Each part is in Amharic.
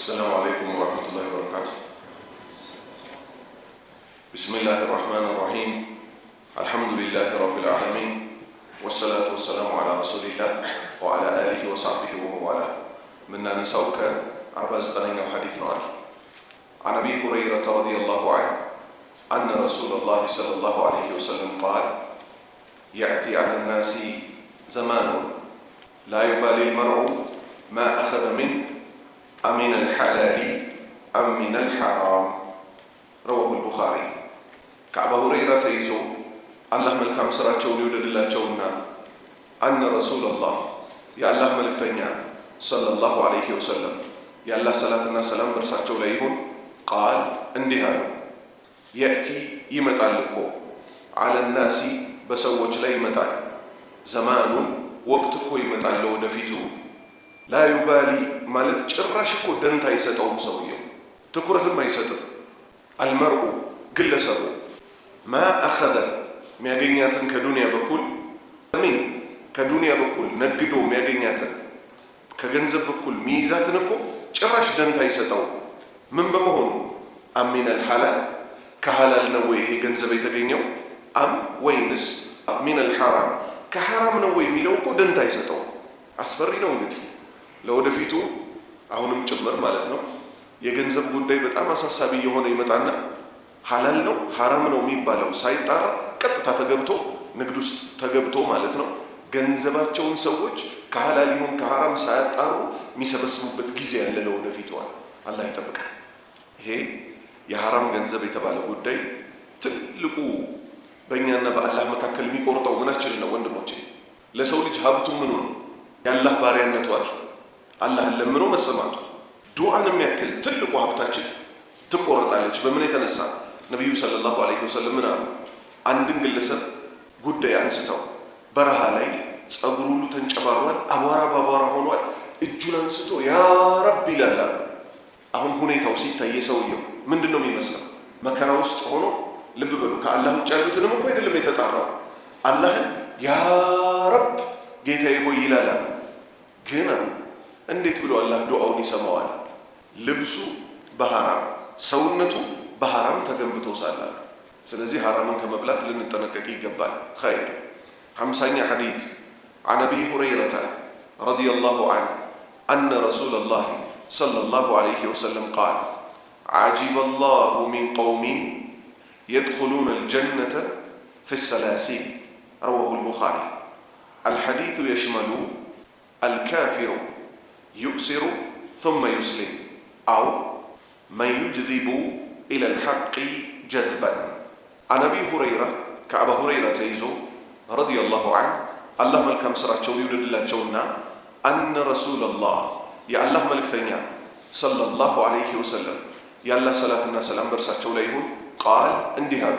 السلام عليكم ورحمة الله وبركاته. بسم الله الرحمن الرحيم. الحمد لله رب العالمين، والصلاة والسلام على رسول الله وعلى آله وصحبه وموالاه. منا نسألك عباس تنين وحديث نوال عن أبي هريرة رضي الله عنه أن رسول الله صلى الله عليه وسلم قال: يأتي على الناس زمان لا يبالي المرء ما أخذ منه أمن الحلال أم من الحرام. رواه البخاري. كعب هريرة تيزو الله ملكام سراتشو ليولد الله جونا أن رسول الله يا الله ملك تنيا صلى الله عليه وسلم يا الله صلاتنا سلام برساتشو ليهون قال اندهان يأتي يمتعلقو على الناس بسوج لا يمتعل زمان وقتكو يمتعلو دفيتو لا يبالي ማለት ጭራሽ እኮ ደንታ አይሰጠውም ሰውየው፣ ትኩረትም አይሰጥም። አልመርኡ ግለሰቡ ማ አኸዘ የሚያገኛትን ከዱንያ በኩል ምን ከዱንያ በኩል ነግዶ የሚያገኛትን ከገንዘብ በኩል ሚይዛትን እኮ ጭራሽ ደንታ አይሰጠው። ምን በመሆኑ አሚነል ሐላል ከሐላል ነው ወይ ይሄ ገንዘብ የተገኘው? አም ወይንስ ሚነል ሐራም ከሐራም ነው ወይ የሚለው እኮ ደንታ አይሰጠው። አስፈሪ ነው እንግዲህ ለወደፊቱ አሁንም ጭምር ማለት ነው። የገንዘብ ጉዳይ በጣም አሳሳቢ የሆነ ይመጣና ሐላል ነው ሐራም ነው የሚባለው ሳይጣራ ቀጥታ ተገብቶ ንግድ ውስጥ ተገብቶ ማለት ነው ገንዘባቸውን ሰዎች ከሐላል ይሁን ከሐራም ሳያጣሩ የሚሰበስቡበት ጊዜ ያለ ለወደፊቱ አላህ ይጠብቃል። ይሄ የሐራም ገንዘብ የተባለ ጉዳይ ትልቁ በእኛና በአላህ መካከል የሚቆርጠው ምናችን ነው ወንድሞቼ? ለሰው ልጅ ሀብቱ ምኑ ነው? የአላህ ባሪያነቱ አላህን ለምኖ መሰማቱ። ዱዓን የሚያክል ትልቁ ሀብታችን ትቆረጣለች። በምን የተነሳ? ነቢዩ ሰለላሁ ዐለይሂ ወሰለም ምን አሉ? አንድን ግለሰብ ጉዳይ አንስተው በረሃ ላይ ጸጉሩ ሁሉ ተንጨባሯል፣ አቧራ ባቧራ ሆኗል። እጁን አንስቶ ያ ረብ ይላል። አሁን ሁኔታው ሲታይ የሰውየው ምንድን ነው የሚመስለው? መከራ ውስጥ ሆኖ ልብ በሉ፣ ከአላህ ውጭ ያሉትንም እኮ አይደለም የተጣራው፣ አላህን ያ ረብ ጌታዬ ሆይ ይላል። ግን እንዴት ብሎ አላህ ዱዓውን ይሰማዋል? ልብሱ በሐራም ሰውነቱ በሐራም ተገንብቶ ሳለ። ስለዚህ ሐራምን ከመብላት ልንጠነቀቅ ይገባል። ኸይር 50ኛ ሐዲስ عن أبي هريرة رضي الله عنه أن رسول الله صلى الله عليه وسلم قال: عجب الله من قوم يدخلون الجنة في السلاسل. رواه البخاري. الحديث يشمل الكافر يؤسر ثم يسلم أو من يجذب إلى الحق جذبا. عن أبي هريرة كأبا هريرة تيزو رضي الله عنه الله ملك مسرات شو يولد الله جونا أن رسول الله يا الله ملك تنيا صلى الله عليه وسلم يا الله صلاة الناس سلام برسات شو ليهون قال اندهار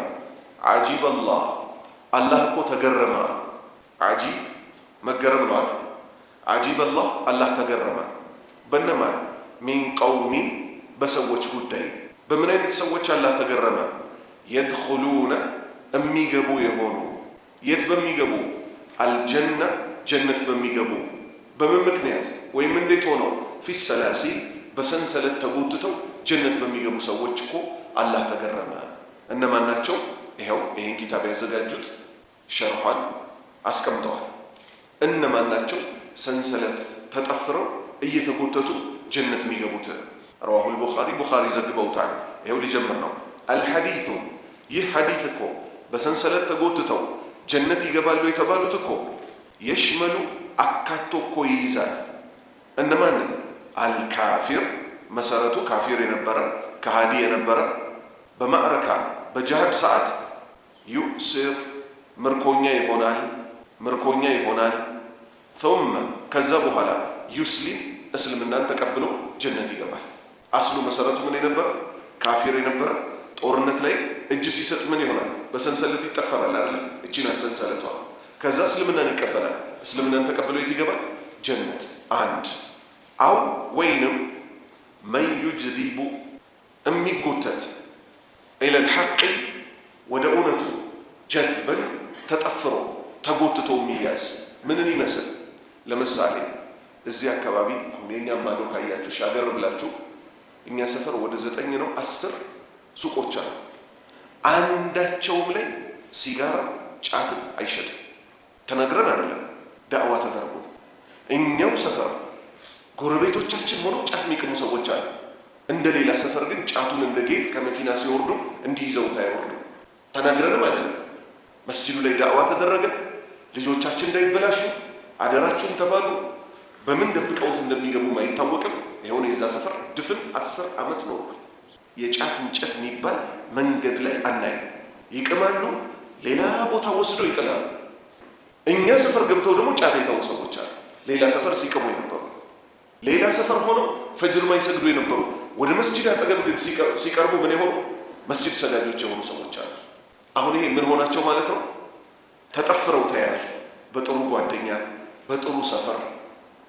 عجيب الله الله كو تجرم عجيب مجرم نوع عجيب الله تجرم بنما من قوم بسوّج قداي بمن أين تسوّج الله تجرم يدخلون أمي جبو يهونو يتبمي جبو الجنة جنة بمي جبو بمن مكنيات ويمن ليتونو في السلاسل بسنسلة تبوتتو جنة بمي جبو سوّجكو الله تجرم. إنما ناتشو إيه كتاب يزجاجوت شرحان أسكمتوها. إنما ناتشو سنسلة تتأثروا أي تبوتتو جنة ميجابوت. رواه البخاري. بخاري زدبوتان إيه اللي جمرنا الحديث يحديثكو بسنسلة تبوتتو جنة جبالو يتبالوتكو يشمل أكاتو كويزا. إنما الكافر مسارته كافر ينبرا كهادي ينبرا بمعركة بجهاد ساعات يؤسر مركونيا يهونال ثم كذبوا هلا يسلم اسلمنا تقبلوا جنة يገባል። አስሉ መሰረቱ ምን ነበር? ካፊር ነበር። ጦርነት ላይ እጅ ሲሰጥ ምን ይሆናል? በሰንሰለት ይጠፈራል አይደል? እቺና ሰንሰለቷ ከዛ እስልምናን ይቀበላል። እስልምናን ተቀብሎ ይገባል ጀነት። አንድ አው ወይንም من يجذب የሚጎተት إلى الحق ወደ እውነቱ ጀልበን ተጠፍሮ ተጎትቶ የሚያዝ ምንን ይመስል? ለምሳሌ እዚህ አካባቢ አሁን የኛም ማዶ ካያችሁ ሻገር ብላችሁ እኛ ሰፈር ወደ 9 ነው 10 ሱቆች አሉ። አንዳቸውም ላይ ሲጋራ ጫት አይሸጥም። ተነግረን አይደለም ዳዕዋ ተደርጎ እኛው ሰፈር ጎረቤቶቻችን ሆኖ ጫት የሚቅሙ ሰዎች አሉ። እንደሌላ ሰፈር ግን ጫቱን እንደ ጌጥ ከመኪና ሲወርዱ እንዲይዘውት አይወርዱ። ተነግረንም አይደለም። መስጂዱ ላይ ዳዕዋ ተደረገ። ልጆቻችን እንዳይበላሹ አደራችሁን ተባሉ። በምን ደብቀውት እንደሚገቡ አይታወቅም። ይሁን የዛ ሰፈር ድፍን 10 ዓመት ነው። የጫት እንጨት የሚባል መንገድ ላይ አናይም። ይቅማሉ፣ ሌላ ቦታ ወስደው ይጥላሉ። እኛ ሰፈር ገብተው ደግሞ ጫት የተው ሰዎች አሉ። ሌላ ሰፈር ሲቅሙ የነበሩ፣ ሌላ ሰፈር ሆነው ፈጅር ማይሰግዱ የነበሩ ወደ መስጂድ አጠገብ ግን ሲቀርቡ ምን የሆኑ መስጂድ ሰጋጆች የሆኑ ሰዎች አሉ። አሁን ይሄ ምን ሆናቸው ማለት ነው? ተጠፍረው ተያዙ። በጥሩ ጓደኛ፣ በጥሩ ሰፈር፣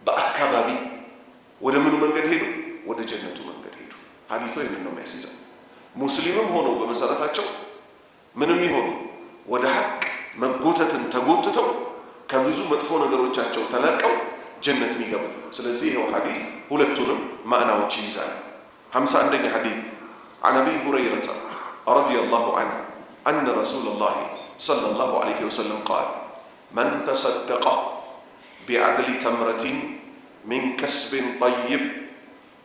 በአካባቢ ወደ ምኑ መንገድ ሄዱ? ወደ ጀነቱ መንገድ ሄዱ። ሐዲሱ ይህንን ነው የሚያስይዘው። ሙስሊምም ሆነው በመሰረታቸው ምንም ይሆኑ ወደ ሐቅ መጎተትን ተጎትተው ከብዙ መጥፎ ነገሮቻቸው ተላቀው ጀነት የሚገቡ። ስለዚህ ይኸው ሐዲስ ሁለቱንም ማዕናዎች ይይዛል። 51ኛ ሐዲስ عن أبي هريرة رضي الله عنه أن رسول الله صلى الله عليه وسلم قال من تصدق بعدل تمرة من كسب طيب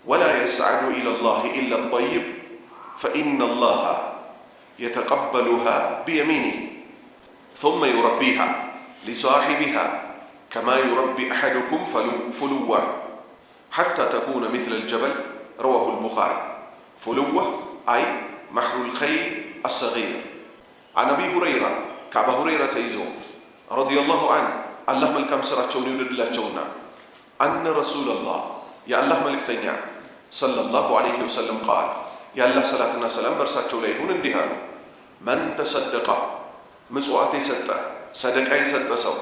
ولا يسعد إلى الله إلا الطيب فإن الله يتقبلها بيمينه ثم يربيها لصاحبها كما يربي أحدكم فلوة حتى تكون مثل الجبل. رواه البخاري. فلوة أي محر الخيل الصغير. عن أبي هريرة كعب هريرة يزو رضي الله عنه الله ملكم سرعة شوني ولد الله شونا أن رسول الله يا الله ملك تنيا صلى الله عليه وسلم قال يا الله صلاتنا سلام برسات شوليهون اندهان من تصدق مسوعتي ستة صدقائي ستة سو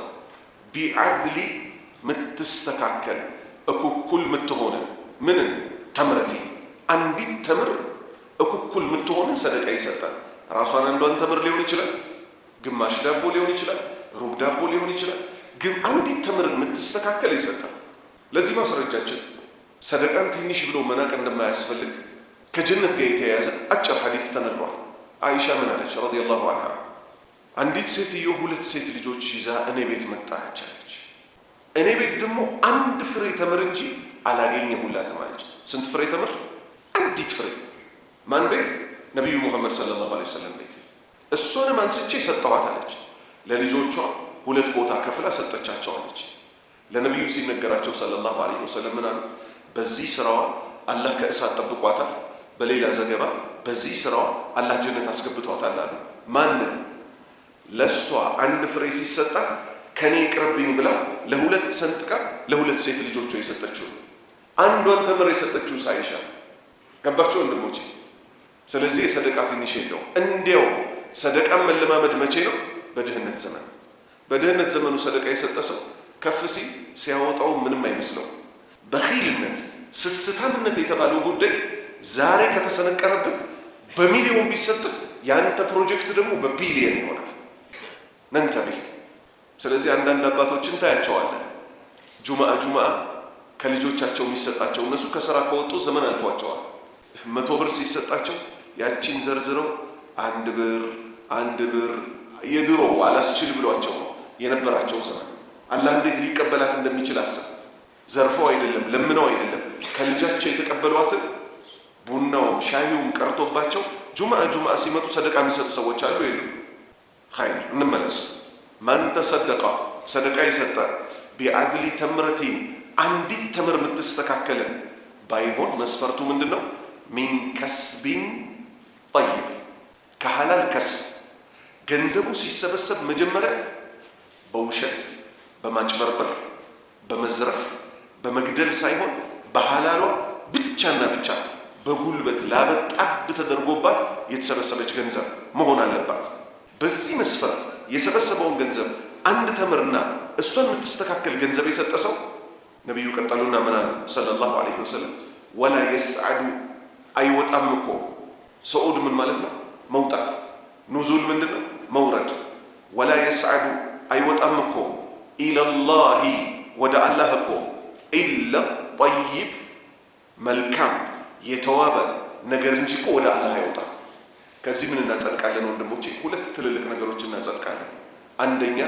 بعدل متستكاكل أكو كل متهون من تمرتي عندي تمر أكو كل متهون صدقائي ستة راسوانا عندوان تمر ليون يشلا ግማሽ ዳቦ ሊሆን ይችላል፣ ሩብ ዳቦ ሊሆን ይችላል። ግን አንዲት ተምር የምትስተካከል ይሰጣል። ለዚህ ማስረጃችን ሰደቃን ትንሽ ብሎ መናቅ እንደማያስፈልግ ከጀነት ጋር የተያያዘ አጭር ሐዲስ ተነግሯል። አይሻ ምን አለች? ረዲየላሁ ዐንሃ አንዲት ሴትዮ 2 ሴት ልጆች ይዛ እኔ ቤት መጣች አለች። እኔ ቤት ደግሞ አንድ ፍሬ ተምር እንጂ አላገኘሁላትም አለች። ስንት ፍሬ ተምር? አንዲት ፍሬ። ማን ቤት? ነብዩ መሐመድ ሰለላሁ ዐለይሂ ወሰለም ቤት። እሷንም አንስቼ ሰጠኋት አለች። ለልጆቿ 2 ቦታ ከፍላ ሰጠቻቸው አለች። ለነብዩ ሲነገራቸው ሰለላሁ ዐለይሂ ወሰለም ምን አሉ? በዚህ ስራዋ አላህ ከእሳት ጠብቋታል። በሌላ ዘገባ በዚህ ስራዋ አላህ ጀነት አስገብቷታል አሉ። ማንን? ለሷ አንድ ፍሬ ሲሰጣት ከኔ ቅርብኝ ብላ ለ2 ሰንጥቃ ለ2 ሴት ልጆቿ የሰጠችው አንዷን ተምር የሰጠችው ሳይሻ ገባቸው ወንድሞቼ። ስለዚህ የሰደቃ ትንሽ የለው። እንዲያው ሰደቃን መለማመድ መቼ ነው? በድህነት ዘመን። በድህነት ዘመኑ ሰደቃ የሰጠ ሰው ከፍ ሲል ሲያወጣው ምንም አይመስለው። በኺልነት ስስታምነት የተባለው ጉዳይ ዛሬ ከተሰነቀረብን በሚሊዮን ቢሰጥ ያንተ ፕሮጀክት ደግሞ በቢሊየን ይሆናል። ነንተቢ። ስለዚህ አንዳንድ አባቶችን ታያቸዋለን ጁማአ ከልጆቻቸው የሚሰጣቸው እነሱ ከሥራ ከወጡ ዘመን አልፏቸዋል። 100 ብር ሲሰጣቸው ያቺን ዘርዝረው 1 ብር የድሮ አላስችል ብሏቸው ነው የነበራቸው ዘመን። አላህ እንዴት ሊቀበላት እንደሚችል አስብ። ዘርፈው አይደለም ለምነው አይደለም ከልጃቸው የተቀበሏትን ቡናው ሻዩም ቀርቶባቸው ጁማአ ሲመጡ ሰደቃ የሚሰጡ ሰዎች አሉ የሉም? ኸይር እንመለስ። ማን ተሰደቀ ሰደቃ የሰጠ ቢዐድሊ ተምረቲን አንዲት ተምር የምትስተካከልን ባይሆን መስፈርቱ ምንድነው? ሚን ከስቢን ጠይብ ከሐላል ከስብ። ገንዘቡ ሲሰበሰብ መጀመሪያ በውሸት በማጭበርበር በመዝረፍ በመግደል ሳይሆን በሐላሏ ብቻና ብቻ በጉልበት ላበጣብ ተደርጎባት የተሰበሰበች ገንዘብ መሆን አለባት። በዚህ መስፈርት የሰበሰበውን ገንዘብ አንድ ተምርና እሷን የምትስተካከል ገንዘብ የሰጠ ሰው ነቢዩ ቀጠሉና ምን አሉ ሰለላሁ ዐለይሂ ወሰለም? ወላ የስዐዱ አይወጣም እኮ። ሰዑድ ምን ማለት ነው? መውጣት። ኑዙል ምንድን ነው? መውረድ። ወላ የስዐዱ አይወጣም እኮ ኢለላሂ ወደ አላህ እኮ ኢለ ጠይብ መልካም የተዋበ ነገር እንጂ እኮ ወደ አላህ አይወጣም። ከዚህ ምን እናጸድቃለን ወንድሞቼ? ሁለት ትልልቅ ነገሮች እናጸድቃለን። አንደኛ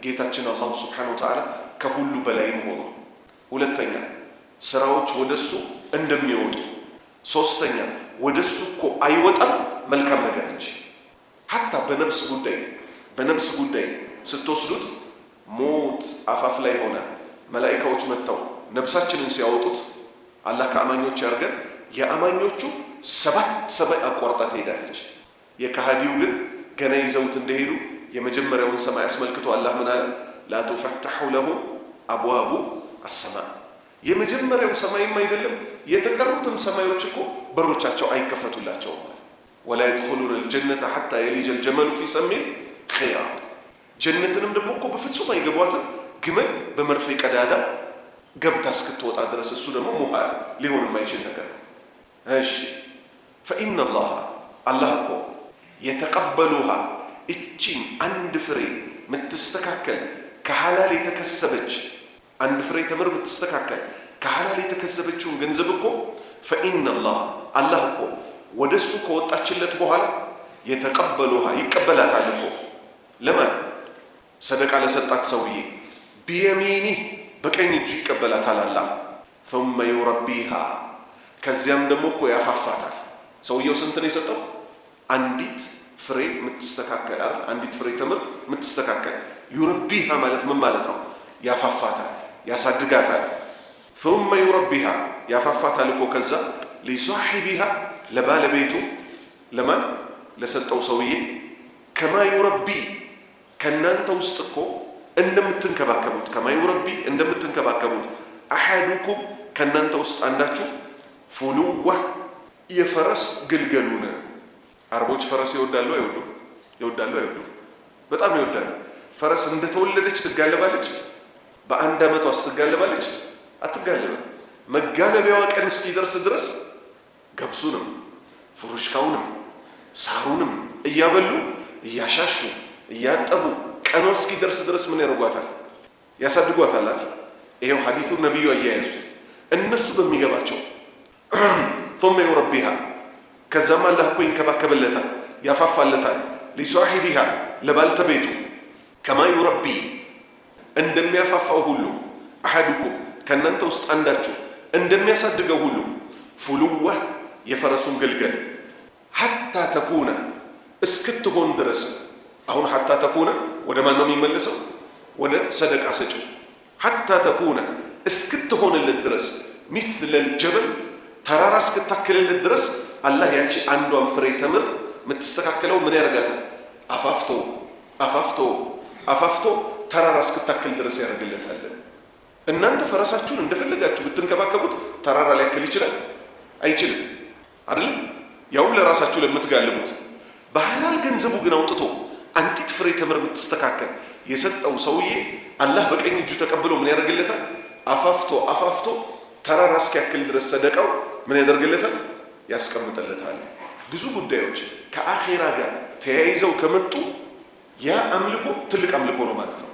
ጌታችን አላህ ሱብሓነሁ ወተዓላ ከሁሉ በላይ መሆኑ፣ ሁለተኛ ስራዎች ወደሱ እንደሚወጡ፣ ሶስተኛ ወደሱ እኮ አይወጣም መልካም ነገር እንጂ። ሐታ በነፍስ ጉዳይ ስትወስዱት ሞት አፋፍ ላይ ሆነ መላኢካዎች መጥተው ነፍሳችንን ሲያወጡት አላህ ከአማኞች ያርገን። የአማኞቹ 7 ሰማይ አቋርጣ ትሄዳለች። የከሃዲው ግን ገና ይዘውት እንደሄዱ የመጀመሪያውን ሰማይ አስመልክቶ አላህ ምን አለ? ላ ቱፈተሑ ለሁም አብዋቡ አሰማእ። የመጀመሪያው ሰማይም አይደለም የተቀሩትም ሰማዮች እኮ በሮቻቸው አይከፈቱላቸውም። ወላ የድኹሉነ አልጀነተ ሐታ የሊጀ አልጀመሉ ፊ ሰሚል ኺያጥ። ጀነትንም ደግሞ እኮ በፍጹም አይገቧትም ግመል በመርፌ ቀዳዳ ገብታ እስክትወጣ ድረስ። እሱ ደግሞ ሙሃል ሊሆን የማይችል ነገር ነው። እሺ ፈኢነ አላህ እኮ የተቀበሉሃ እቺን አንድ ፍሬ ምትስተካከል ከሐላል የተከሰበች አንድ ፍሬ ተምር ምትስተካከል ከሐላል የተከሰበችውን ገንዘብ እኮ ፈኢነ አላህ እኮ ወደሱ ከወጣችለት በኋላ የተቀበሉሃ ይቀበላታል እኮ። ለማን? ሰደቃ ለሰጣት ሰውዬ ቢየሚኒህ በቀኝ እጁ ይቀበላታል አላህ። ثم يربيها ከዚያም ደግሞ እኮ ያፋፋታል። ሰውየው ስንት ነው የሰጠው? አንዲት ፍሬ ምትስተካከል አይደል? አንዲት ፍሬ ተምር ምትስተካከል። ዩረቢሃ ማለት ምን ማለት ነው? ያፋፋታል፣ ያሳድጋታል። ثم يربيها ያፋፋታል እኮ ከዛ ሊሷሂቢሃ ለባለቤቱ ለማን? ለሰጠው ሰውዬ ከማ ዩረቢ ከናንተ ውስጥ እኮ እንደምትንከባከቡት ከማ ዩረቢ እንደምትንከባከቡት አሐዱኩም ከናንተ ውስጥ አንዳችሁ ፉሉዋ የፈረስ ግልገሉን። አረቦች ፈረስ ይወዳሉ አይወዱም? ይወዳሉ አይወዱም? በጣም ይወዳሉ። ፈረስ እንደተወለደች ትጋለባለች። በአንድ ዓመቷ ትጋለባለች? አትጋለብም። መጋለቢያዋ ቀን እስኪደርስ ድረስ ገብሱንም ፍሩሽካውንም ሳሩንም እያበሉ እያሻሹ እያጠቡ ቀኗ እስኪደርስ ድረስ ምን ያደርጓታል? ያሳድጓታል አይደል? ይሄው ሐዲሱ ነብዩ አያያዙት እነሱ በሚገባቸው ثم يربيها ከዛም አላህ እኮ ይንከባከብለታል፣ ያፋፋለታል። ሊሷሂቢሃ ለባልተቤቱ ከማ ዩረቢ እንደሚያፋፋው ሁሉ አሐዱኩም ከእናንተ ውስጥ አንዳችሁ እንደሚያሳድገው ሁሉ ፉሉዋ የፈረሱን ግልገል ሐታ ተኩነ እስክትሆን ድረስ። አሁን ሐታ ተኩነ ወደ ማን ነው የሚመለሰው? ወደ ሰደቃ ሰጪው። ሐታ ተኩነ እስክትሆንለት ድረስ ሚስለል ጀበል ተራራ እስክታክልለት ድረስ አላህ ያቺ አንዷን ፍሬ ተምር የምትስተካከለው ምን ያደርጋታል? አፋፍቶ ተራራ እስክታክል ድረስ ያደርግለታል። እናንተ ፈረሳችሁን እንደፈለጋችሁ ብትንከባከቡት ተራራ ሊያክል ይችላል? አይችልም አይደል? ያውም ለራሳችሁ ለምትጋልቡት። በሐላል ገንዘቡ ግን አውጥቶ አንዲት ፍሬ ተምር የምትስተካከል የሰጠው ሰውዬ አላህ በቀኝ እጁ ተቀብሎ ምን ያደርግለታል? አፋፍቶ ተራራ እስኪያክል ድረስ ሰደቃው ምን ያደርግለታል? ያስቀምጥለታል። ብዙ ጉዳዮች ከአኼራ ጋር ተያይዘው ከመጡ ያ አምልኮ ትልቅ አምልኮ ነው ማለት ነው።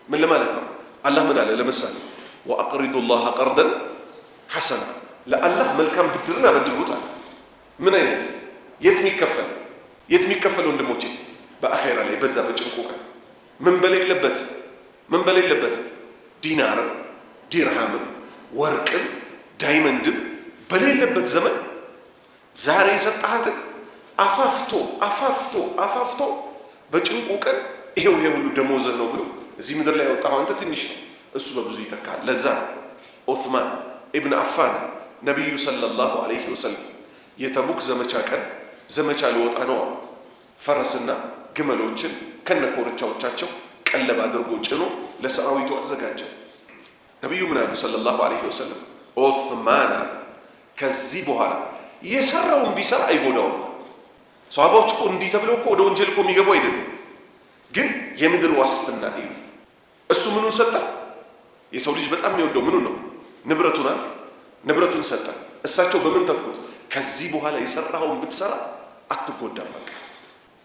ምን ለማለት ነው? አላህ ምን አለ? ለምሳሌ ወአቅሪዱ ላህ ቀርደን ሐሰና፣ ለአላህ መልካም ብድርን አበድሩታል። ምን አይነት? የት የሚከፈል ወንድሞቼ? በአኼራ ላይ በዛ በጭንቁ ቀን ምን በሌለበት ዲናርም ዲርሃምም ወርቅም ዳይመንድም በሌለበት ዘመን ዛሬ የሰጣሃትን አፋፍቶ በጭንቁ ቀን ይሄው ሁሉ ደሞዝህ ነው ብሎ እዚህ ምድር ላይ ያወጣኸው አንተ ትንሽ ነው፣ እሱ በብዙ ይተካል። ለዛ ዑስማን ኢብን አፋን ነቢዩ ሰለላሁ ዐለይሂ ወሰለም የተቡክ ዘመቻ ቀን ዘመቻ ሊወጣ ነው። ፈረስና ግመሎችን ከነኮርቻዎቻቸው ቀለብ አድርጎ ጭኖ ለሰራዊቱ አዘጋጀ። ነቢዩ ምን አሉ ሰለላሁ ዐለይሂ ወሰለም? ዑስማን ከዚህ በኋላ የሰራውን ቢሰራ አይጎዳውም። ሰሃባዎች እኮ እንዲህ ተብለው እኮ ወደ ወንጀል እኮ የሚገቡ አይደለም፣ ግን የምድር ዋስትና እዩ። እሱ ምኑን ሰጠ? የሰው ልጅ በጣም የሚወደው ምኑን ነው? ንብረቱን ሰጠ። እሳቸው በምን ተኩት? ከዚህ በኋላ የሰራውን ብትሰራ አትጎዳም። በቃ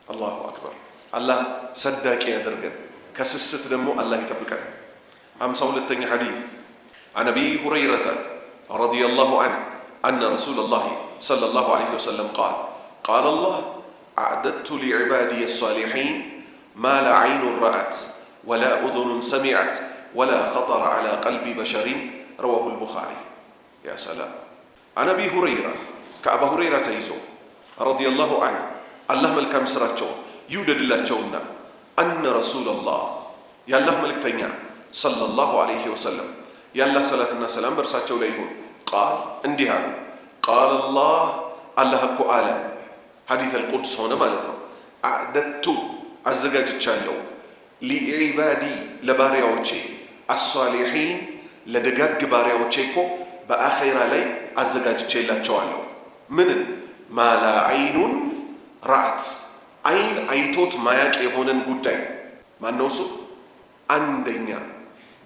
አላሁ አክበር። አላህ ሰዳቂ ያደርገን፣ ከስስት ደግሞ አላህ ይጠብቀን። 52ኛ ሐዲስ عن أبي هريرة رضي الله عنه أن رسول الله صلى الله عليه وسلم قال الله أعددت لعبادي الصالحين ما لا عين رأت ولا أذن سمعت ولا خطر على قلب بشر رواه البخاري يا سلام عن أبي هريرة كأبا هريرة تيزو رضي الله عنه الله ملكام سراتشو يودد الله جونا أن رسول الله يا الله ملك تنيا صلى الله عليه وسلم يا الله صلاة السلام برساتشو ليهون قال انديها قال الله أكو آلا حديث القدس هنا مالته أعددت الزجاج تشالو لعبادي لباريوتشي الصالحين لدقاق باريوتشيكو بآخرة لي الزجاج تشيلا تشالو من ما لا عين رأت عين عيتوت ما يكيهونن قدي ما نوصو عندنا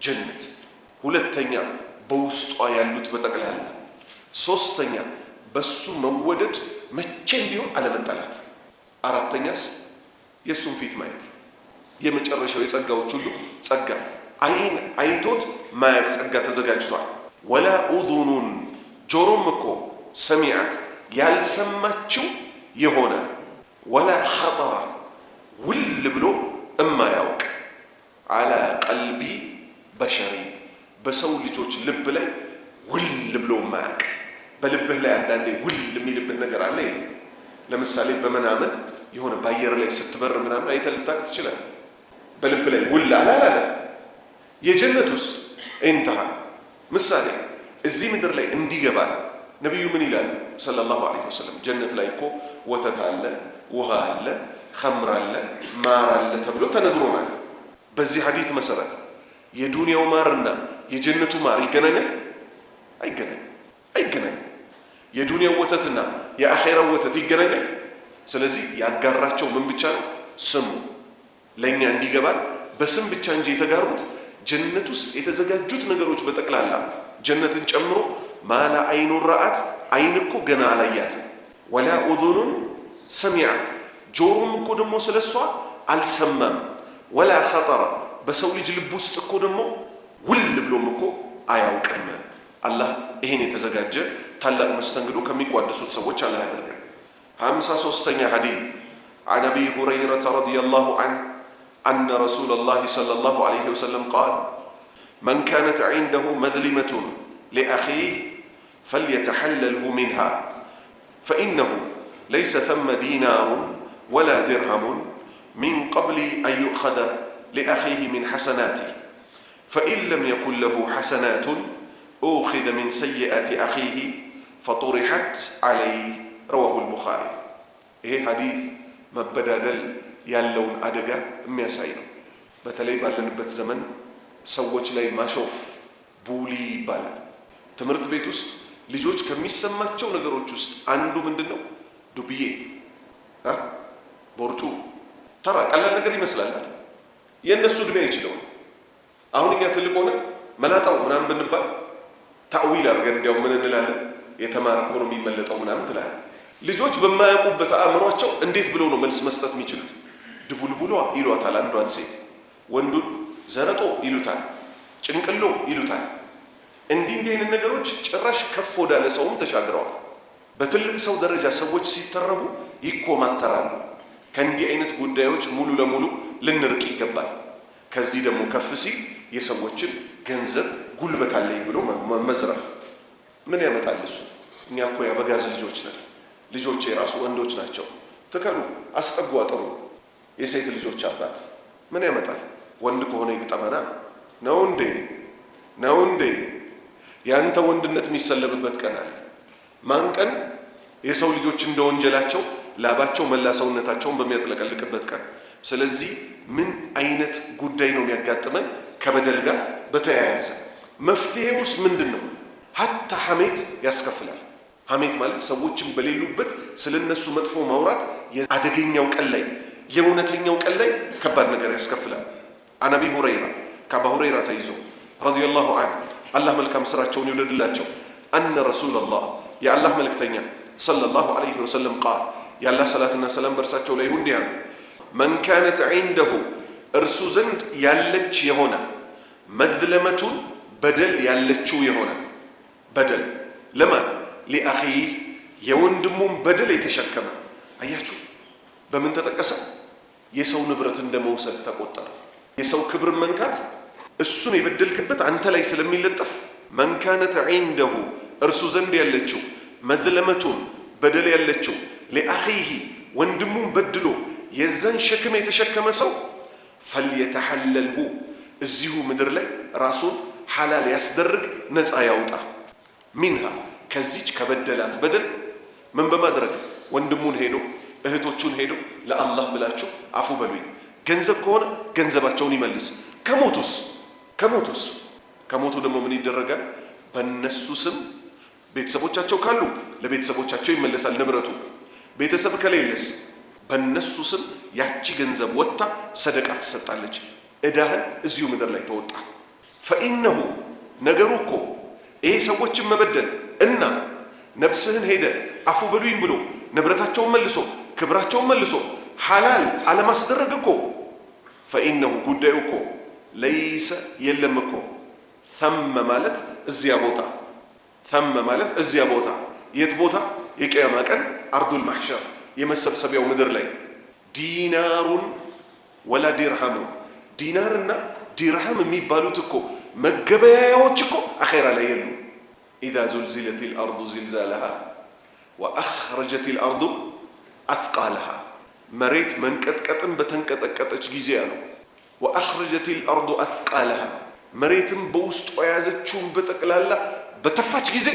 جنة ሁለተኛ በውስጧ ያሉት በጠቅላላ ሶስተኛ በሱ መወደድ መቼም ቢሆን አለመጠላት አራተኛስ የሱን ፊት ማየት የመጨረሻው የጸጋዎች ሁሉ ጸጋ አይን አይቶት ማየት ጸጋ ተዘጋጅቷል ወላ ኡዙኑን ጆሮም እኮ ሰሚዓት ያልሰማችው የሆነ ወላ ኸጠረ ውል ብሎ እማያውቅ አላ ቀልቢ በሸሪ በሰው ልጆች ልብ ላይ ውል ብሎ ማያውቅ በልብህ ላይ አንዳንዴ ውል የሚልብህ ነገር አለ ለምሳሌ በመናመን የሆነ ባየር ላይ ስትበር ምናምን አይተህ ልታውቅ ትችላለህ በልብ ላይ ውል አላለ የጀነቱስ እንተሃ ምሳሌ እዚህ ምድር ላይ እንዲገባ ነብዩ ምን ይላል ሰለላሁ ዐለይሂ ወሰለም ጀነት ላይ እኮ ወተት አለ ውሃ አለ ኸምር አለ ማር አለ ተብሎ ተነግሮናል በዚህ ሐዲስ መሰረት የዱንያው ማርና የጀነቱ ማር ይገናኛል አይገናኝም የዱንያው ወተትና የአኺራው ወተት ይገናኛል ስለዚህ ያጋራቸው ምን ብቻ ነው ስሙ ለኛ እንዲገባል በስም ብቻ እንጂ የተጋሩት ጀነት ውስጥ የተዘጋጁት ነገሮች በጠቅላላ ጀነትን ጨምሮ ማላ አይኑ ረአት አይን እኮ ገና አላያት ወላ ኡዙኑን ሰሚዓት ጆሮም እኮ ደግሞ ስለሷ አልሰማም ወላ ኸጠረ በሰው ልጅ ልብ ውስጥ እኮ ደግሞ ውል ብሎም እኮ አያውቅም አላህ ይሄን የተዘጋጀ ታላቅ መስተንግዶ ከሚቋደሱት ሰዎች አላህ ያደርገን 53ኛ ሐዲስ عن أبي هريرة رضي الله عنه أن رسول الله صلى الله عليه وسلم قال من كانت عنده مظلمة لأخيه فليتحلله منها فإنه ليس ثم دينار ولا درهم من قبل أن يؤخذ لأخيه من حسناته فإن لم يكن له حسنات أخذ من سيئات أخيه فطرحت عليه رواه البخاري إيه حديث مبدادل ያለውን አደጋ የሚያሳይ ነው በተለይ ባለንበት ዘመን ሰዎች ላይ ማሾፍ ቡሊ ይባላል ትምህርት ቤት ውስጥ ልጆች ከሚሰማቸው ነገሮች ውስጥ አንዱ ምንድነው ዱብዬ ቦርጩ ተራ ቀላል ነገር ይመስላል የነሱ እድሜ አይችለው አሁን እኛ ትልቅ ሆነ መላጣው ምናምን ብንባል ታዊል አድርገን እንዲያው ምን እንላለን የተማረ ሆኖ የሚመለጠው ምናምን ትላለህ ልጆች በማያውቁበት አእምሯቸው እንዴት ብለው ነው መልስ መስጠት የሚችሉት ድቡልቡሏ ይሏታል አንዷን ሴት ወንዱን ዘረጦ ይሉታል ጭንቅሎ ይሉታል እንዲህ አይነት ነገሮች ጭራሽ ከፍ ወዳለ ሰውም ተሻግረዋል በትልቅ ሰው ደረጃ ሰዎች ሲተረቡ ይኮማተራሉ ከእንዲህ አይነት ጉዳዮች ሙሉ ለሙሉ ልንርቅ ይገባል ከዚህ ደግሞ ከፍ ሲል የሰዎችን ገንዘብ ጉልበት አለኝ ብሎ መዝረፍ ምን ያመጣል እሱ እኛ እኮ ያበጋዝ ልጆች ነን ልጆች የራሱ ወንዶች ናቸው ተከሉ አስጠጉ አጥሩ የሴት ልጆች አባት ምን ያመጣል ወንድ ከሆነ ይግጠመና ነው እንዴ ያንተ ወንድነት የሚሰለብበት ቀን አለ ማን ቀን የሰው ልጆች እንደወንጀላቸው ላባቸው መላ ሰውነታቸውን በሚያጥለቀልቅበት ቀን ስለዚህ ምን አይነት ጉዳይ ነው የሚያጋጥመን ከበደል ጋር በተያያዘ መፍትሄውስ ምንድነው ሐታ ሐሜት ያስከፍላል ሐሜት ማለት ሰዎችን በሌሉበት ስለነሱ መጥፎ ማውራት የአደገኛው ቀን ላይ የእውነተኛው ቀን ላይ ከባድ ነገር ያስከፍላል አን አቢ ሁረይራ ከአባ ሁረይራ ተይዞ ረዲየላሁ ዐንሁ አላህ መልካም ስራቸውን ይወደድላቸው አነ ረሱላላህ የአላህ መልእክተኛ ሰለላሁ ዐለይሂ ወሰለም ቃል የአላህ ሰላትና ሰላም በእርሳቸው ላይ ይሁን ያሉ መን ካነት ዒንደሁ እርሱ ዘንድ ያለች የሆነ መዝለመቱን በደል ያለችው የሆነ በደል ለማን ሊአኺህ የወንድሙን በደል የተሸከመ አያችሁ በምን ተጠቀሰ የሰው ንብረት እንደመውሰድ ተቆጠረ የሰው ክብር መንካት እሱን የበደልክበት አንተ ላይ ስለሚለጠፍ من كانت عنده እርሱ ዘንድ ያለችው መዝለመቱን በደል ያለችው ለአኺሂ ወንድሙን በድሎ የዛን ሸክም የተሸከመ ሰው فليتحلله እዚሁ ምድር ላይ ራሱን ሐላል ያስደርግ ነፃ ያውጣ ሚንሃ ከዚች ከበደላት በደል ምን በማድረግ ወንድሙን ሄዶ እህቶቹን ሄዶ ለአላህ ብላችሁ አፉ በሉኝ ገንዘብ ከሆነ ገንዘባቸውን ይመልስ ከሞቱ ደግሞ ምን ይደረጋል በእነሱ ስም ቤተሰቦቻቸው ካሉ ለቤተሰቦቻቸው ይመለሳል ንብረቱ ቤተሰብ ከሌለስ በእነሱ ስም ያቺ ገንዘብ ወጣ ሰደቃ ትሰጣለች እዳህን እዚሁ ምድር ላይ ተወጣ فإنه ነገሩ እኮ ይሄ ሰዎችን መበደል እና ነፍስህን ሄደ አፉ በሉኝ ብሎ ንብረታቸውን መልሶ ክብራቸውን መልሶ ሐላል አለማስደረግ እኮ فإنه ጉዳዩ እኮ ليس የለም እኮ ثم ማለት እዚያ ቦታ የት ቦታ የቂያማ ቀን አርዱል ማህሸር የመሰብሰቢያው ምድር ላይ ዲናሩን ወላ ዲርሃም ዲናርና ዲርሃም የሚባሉት እኮ መገበያያዎች እኮ አኺራ ላይ የሉ إذا زلزلت الأرض زلزالها وأخرجت الأرض أثقالها መሬት መንቀጥቀጥን በተንቀጠቀጠች ጊዜ አለው وأخرجت الأرض أثقالها መሬትም በውስጧ ያዘችውን በጠቅላላ በተፋች ጊዜ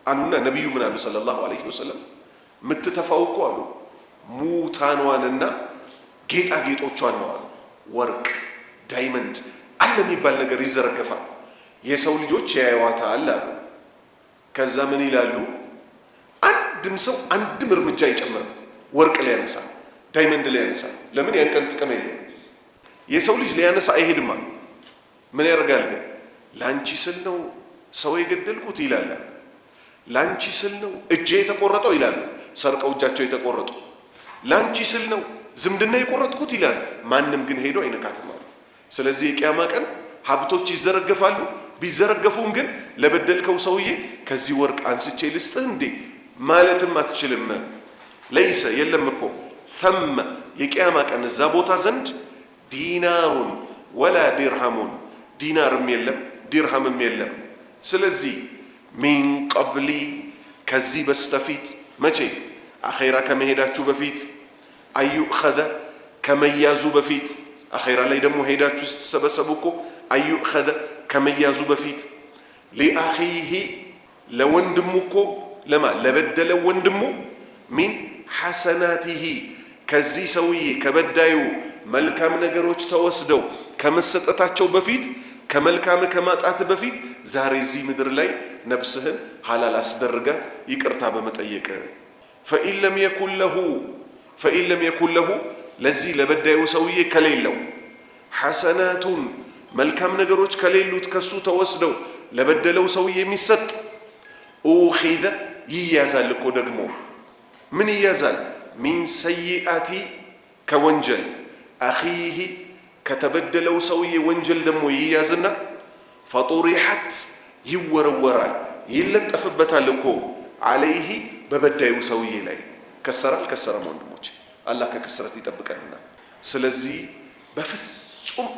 አሉና ነብዩ ምን አሉ ሰለላሁ ዐለይሂ ወሰለም ምትተፋው እኮ አሉ ሙታኗንና ጌጣጌጦቿን ነው አሉ ወርቅ ዳይመንድ አለ የሚባል ነገር ይዘረገፋል የሰው ልጆች ያዩዋታል አሉ ከዛ ምን ይላሉ አንድም ሰው አንድም እርምጃ ይጨምር ወርቅ ሊያነሳ ዳይመንድ ሊያነሳ ለምን ያንቀን ጥቅም የለው የሰው ልጅ ሊያነሳ አይሄድም ምን ያደርጋል ግን ላንቺ ስል ነው ሰው የገደልኩት ይላል ላንቺ ስል ነው እጄ የተቆረጠው ይላል ሰርቀው እጃቸው የተቆረጡ ላንቺ ስል ነው ዝምድና የቆረጥኩት ይላል ማንም ግን ሄዶ አይነካትም አለ ስለዚህ የቂያማ ቀን ሀብቶች ይዘረገፋሉ ቢዘረገፉም ግን ለበደልከው ሰውዬ ከዚህ ወርቅ አንስቼ ልስጥህ እንዴ ማለትም አትችልም ለይሰ የለም እኮ ثم የቂያማ ቀን እዛ ቦታ ዘንድ ዲናሩን ወላ ዲርሃሙን ዲናርም የለም ዲርሃምም የለም ስለዚህ ሚን ቀብሊ ከዚህ በስተፊት መቼ አኺራ ከመሄዳችሁ በፊት አዩኸዘ ከመያዙ በፊት አኺራ ላይ ደግሞ ሄዳችሁ ስትሰበሰቡ እኮ አዩኸዘ ከመያዙ በፊት ሊአኺሂ ለወንድሙ እኮ ለበደለው ወንድሙ ሚን ሐሰናቲሂ ከዚህ ሰውዬ ከበዳዩ መልካም ነገሮች ተወስደው ከመሰጠታቸው በፊት ከመልካም ከማጣት በፊት ዛሬ እዚህ ምድር ላይ ነፍስህን ሐላል አስደርጋት ይቅርታ በመጠየቅ فإن لم يكن له ለዚህ ለበዳዩ ሰውዬ ከሌለው ሐሰናቱን መልካም ነገሮች ከሌሉት ከሱ ተወስደው ለበደለው ሰውዬ የሚሰጥ ኡኺዘ ይያዛል እኮ ደግሞ ምን ይያዛል ሚን ሰይአቲ ከወንጀል አኺሂ ከተበደለው ሰውዬ ወንጀል ደግሞ ይያዝና ፈጡሪሐት ይወረወራል ይለጠፍበታል እኮ አለይሂ በበዳዩ ሰውዬ ላይ ከሰረም ወንድሞች አላህ ከክስረት ይጠብቀንና ስለዚህ በፍጹም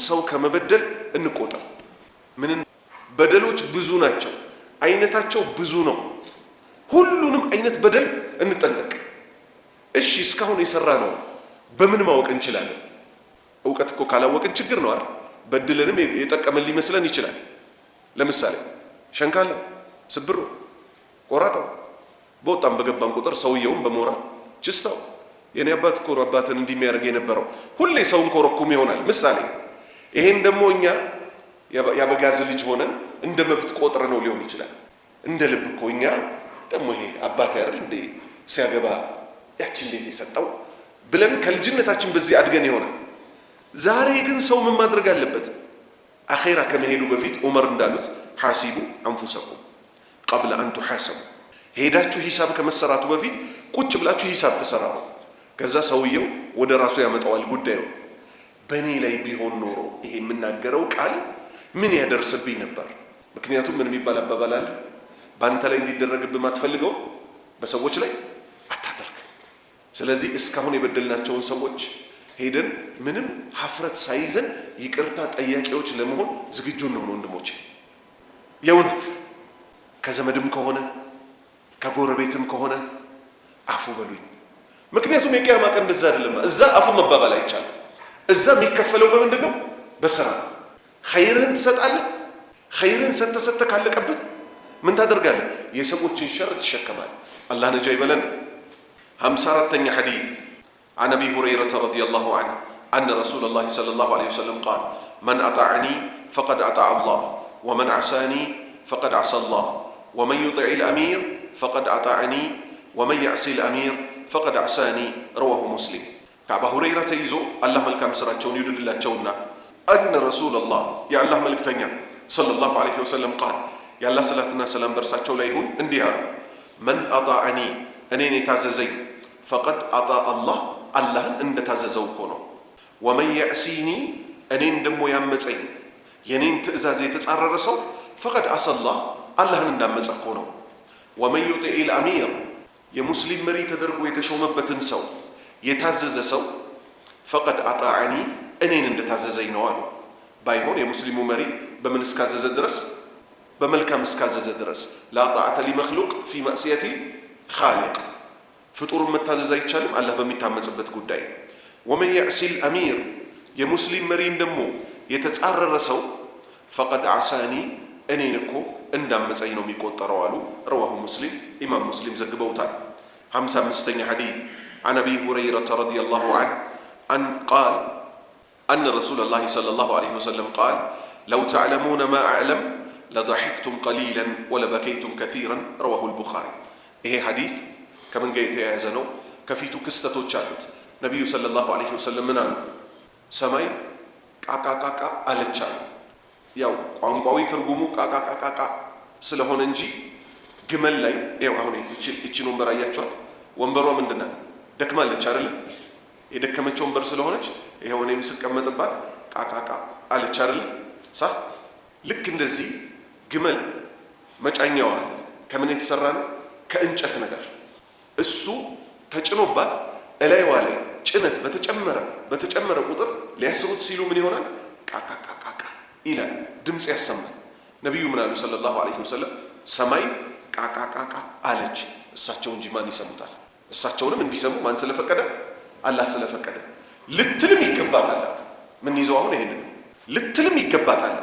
ሰው ከመበደል እንቆጠር ምን በደሎች ብዙ ናቸው አይነታቸው ብዙ ነው ሁሉንም አይነት በደል እንጠነቅ እሺ እስካሁን የሰራ ነው በምን ማወቅ እንችላለን እውቀት እኮ ካላወቅን ችግር ነው አይደል በድለንም የጠቀመን ሊመስለን ይችላል ለምሳሌ ሸንካላው ስብሩ ቆራጣው በወጣም በገባን ቁጥር ሰውየውን በሞራል ችስታው የኔ አባት እኮ አባትን እንዲሚያርግ የነበረው ሁሌ ሰውን ኮረኩም ይሆናል ምሳሌ ይሄን ደግሞ እኛ ያበጋዝ ልጅ ሆነን እንደ መብት ቆጥረ ነው ሊሆን ይችላል እንደ ልብ እኮ እኛ ደግሞ ይሄ አባት አይደል እንደ ሲያገባ ያችን ልጅ የሰጠው ብለን ከልጅነታችን በዚህ አድገን ይሆናል ዛሬ ግን ሰው ምን ማድረግ አለበት አኺራ ከመሄዱ በፊት ዑመር እንዳሉት ሐሲቡ አንፉሰኩም قبل ان تحاسبوا ሄዳችሁ ሂሳብ ከመሰራቱ በፊት ቁጭ ብላችሁ ሂሳብ ተሰራሩ ከዛ ሰውየው ወደ ራሱ ያመጣዋል ጉዳዩ በእኔ ላይ ቢሆን ኖሮ ይሄ የምናገረው ቃል ምን ያደርስብኝ ነበር ምክንያቱም ምን የሚባል አባባል አለ? በአንተ ላይ እንዲደረግብህ ማትፈልገው በሰዎች ላይ አታደርግ። ስለዚህ እስካሁን የበደልናቸውን ሰዎች ሄደን ምንም ሀፍረት ሳይዘን ይቅርታ ጠያቂዎች ለመሆን ዝግጁ እንሆን ወንድሞቼ። የእውነት ከዘመድም ከሆነ ከጎረቤትም ከሆነ አፉ በሉኝ። ምክንያቱም የቂያማ ቀን እንደዛ አይደለም። እዛ አፉ መባባል አይቻልም። እዛ የሚከፈለው በምንድን ነው? በስራ ኸይርህን ትሰጣለህ። ኸይርህን ሰጥተህ ካለቀብህ ምን ታደርጋለህ? የሰዎችን ሸር ትሸከማለህ። አላህ ነጃ ይበለን። 54ኛ ሐዲስ عن أبي هريرة رضي الله عنه أن رسول الله صلى الله عليه وسلم قال من أطاعني فقد أطاع الله ومن عصاني فقد عصى الله ومن يطع الأمير فقد أطاعني ومن يعصي الأمير فقد عصاني رواه مسلم كعب هريرة يزو الله ملك مسراتشون يدل الله تشونا أن رسول الله يا الله ملك تنيا صلى الله عليه وسلم قال يا الله صلاتنا سلام برساتشو ليهون انديها من أطاعني أنني تعززين فقد أطاع الله አላህን እንደታዘዘው እኮ ነው። ወመን ያዕሲኒ እኔን ደግሞ ያመፀኝ የኔን ትእዛዝ የተጻረረ ሰው ፈቀድ አሰላህ አላህን እንዳመፀ እኮ ነው። ወመን ዩጢኢል አሚር የሙስሊም መሪ ተደርጎ የተሾመበትን ሰው የታዘዘ ሰው ፈቀድ አጣዓኒ እኔን እንደታዘዘኝ ነው አሉ። ባይሆን የሙስሊሙ መሪ በምን እስካዘዘ ድረስ? በመልካም እስካዘዘ ድረስ። ላ ጣዓተ ሊመክሉቅ ፊ ማዕሲየቲ ኻሊቅ ፍጡሩን መታዘዝ አይቻልም አላህ በሚታመጽበት ጉዳይ። ወመን ያዕሲል አሚር የሙስሊም መሪን ደግሞ የተጻረረ ሰው ፈቀድ ዓሳኒ እኔን እኮ እንዳመፀኝ ነው የሚቆጠረው አሉ። ረዋሁ ሙስሊም ኢማም ሙስሊም ዘግበውታል። 55ኛ ሐዲስ عن أبي هريرة رضي الله عنه قال أن رسول الله صلى الله عليه وسلم قال لو تعلمون ما أعلم لضحكتم قليلا ولبكيتم كثيرا رواه البخاري إيه حديث ከምን ጋር የተያያዘ ነው? ከፊቱ ክስተቶች አሉት። ነቢዩ ሰለላሁ ዐለይሂ ወሰለም ምን አሉ? ሰማይ ቃቃቃቃ አለች አሉ። ያው ቋንቋዊ ትርጉሙ ቃቃቃቃ ስለሆነ እንጂ ግመል ላይ ያው አሁን እቺን ወንበር አያችኋል? ወንበሯ ምንድን ናት? ደክማለች አይደለ? የደከመች ወንበር ስለሆነች ይሄው እኔም ስቀመጥባት ቃቃቃ አለች አይደለ? ልክ እንደዚህ ግመል መጫኛዋ ከምን የተሰራ ነው? ከእንጨት ነገር እሱ ተጭኖባት እላይዋ ላይ ጭነት በተጨመረ ቁጥር ሊያስሩት ሲሉ ምን ይሆናል? ቃቃቃቃ ይላል፣ ድምፅ ያሰማል። ነቢዩ ምን አሉ ሰለላሁ ዐለይሂ ወሰለም? ሰማይ ቃቃቃቃ አለች። እሳቸው እንጂ ማን ይሰሙታል? እሳቸውንም እንዲሰሙ ማን ስለፈቀደ? አላህ ስለፈቀደ። ልትልም ይገባታል። ምን ይዘው አሁን ይሄንን ልትልም ይገባታል።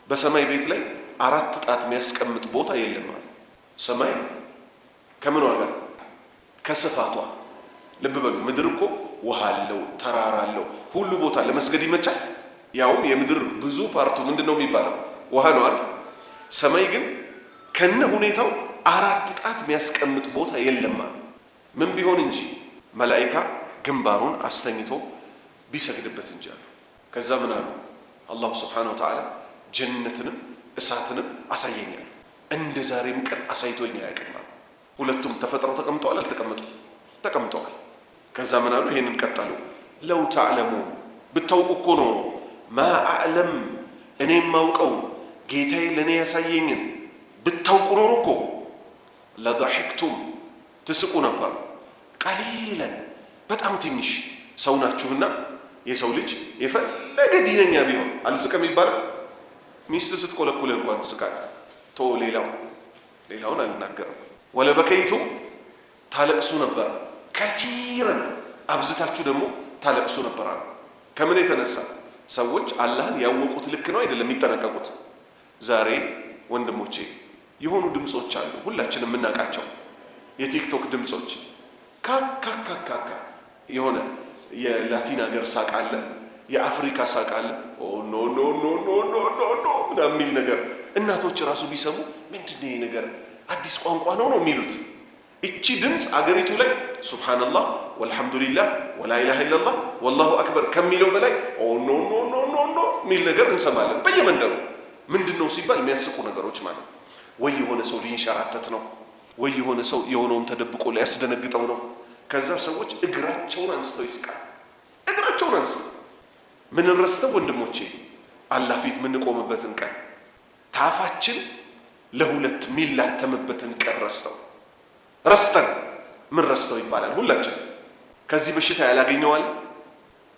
በሰማይ ቤት ላይ 4 ጣት የሚያስቀምጥ ቦታ የለም ማለት ሰማይ ከምን ዋጋ ከስፋቷ ልብ በሉ። ምድር እኮ ውሃ አለው፣ ተራራ አለው፣ ሁሉ ቦታ ለመስገድ ይመቻል። ያውም የምድር ብዙ ፓርቱ ምንድነው የሚባለው? ውሃ ነው አይደል? ሰማይ ግን ከነ ሁኔታው 4 ጣት የሚያስቀምጥ ቦታ የለም ማለት ምን ቢሆን እንጂ መላኢካ ግንባሩን አስተኝቶ ቢሰግድበት እንጂ አሉ። ከዛ ምን አሉ? አላሁ ሱብሓነሁ ወተዓላ ጀነትንም እሳትንም አሳየኛል፣ እንደ ዛሬም ቀን አሳይቶኝ አያውቅም። ሁለቱም ተፈጥረው ተቀምጠዋል አልተቀመጡም? ተቀምጠዋል። ከዛ ምን አሉ? ይሄንን ቀጠሉ። ለው ተዕለሙ ብታውቁ እኮ ኖሮ ማ አዕለም እኔም ማውቀው ጌታዬ ለእኔ ያሳየኝን ብታውቁ ኖሮ እኮ ለضحክቱም ትስቁ ነበር። ቀሊለን በጣም ትንሽ ሰው ናችሁና የሰው ልጅ የፈለገ ዲነኛ ቢሆን አልስቅም ይባላል። ሚስት ስትቆለቁልህ እንኳን ትስቃለህ። ቶ ሌላውን አልናገርም። ወለበከይቱ ታለቅሱ ነበር። ከቲረን አብዝታችሁ ደግሞ ታለቅሱ ነበር አሉ። ከምን የተነሳ? ሰዎች አላህን ያወቁት ልክ ነው አይደለም የሚጠነቀቁት። ዛሬ ወንድሞቼ የሆኑ ድምጾች አሉ ሁላችንም የምናውቃቸው የቲክቶክ ድምጾች ካካካካካ የሆነ የላቲን ሀገር ሳቅ አለ፣ የአፍሪካ ሳቅ አለ። ኖ ኖ ኖ ኖ ኖ ኖ ኖ ምናምን የሚል ነገር እናቶች ራሱ ቢሰሙ ምንድነው ይሄ ነገር አዲስ ቋንቋ ነው የሚሉት። እቺ ድምፅ አገሪቱ ላይ ሱብሃንአላህ ወልሐምዱሊላህ ወላ ኢላሃ ኢላላህ ወላሁ አክበር ከሚለው በላይ ኖ ኖ ኖ ኖ ኖ የሚል ነገር እንሰማለን በየመንደሩ። ምንድነው ሲባል የሚያስቁ ነገሮች ማለት ወይ የሆነ ሰው ሊንሸራተት ነው፣ ወይ የሆነ ሰው የሆነውን ተደብቆ ሊያስደነግጠው ነው። ከዛ ሰዎች እግራቸውን አንስተው ይስቃል። እግራቸውን አንስተው ምን ረስተው ወንድሞቼ አላህ ፊት የምንቆምበትን ቀን ካፋችን ለሁለት ሚላተምበትን ቀን ረስተን ምን ረስተው ይባላል? ሁላችን ከዚህ በሽታ ያላገኘዋል።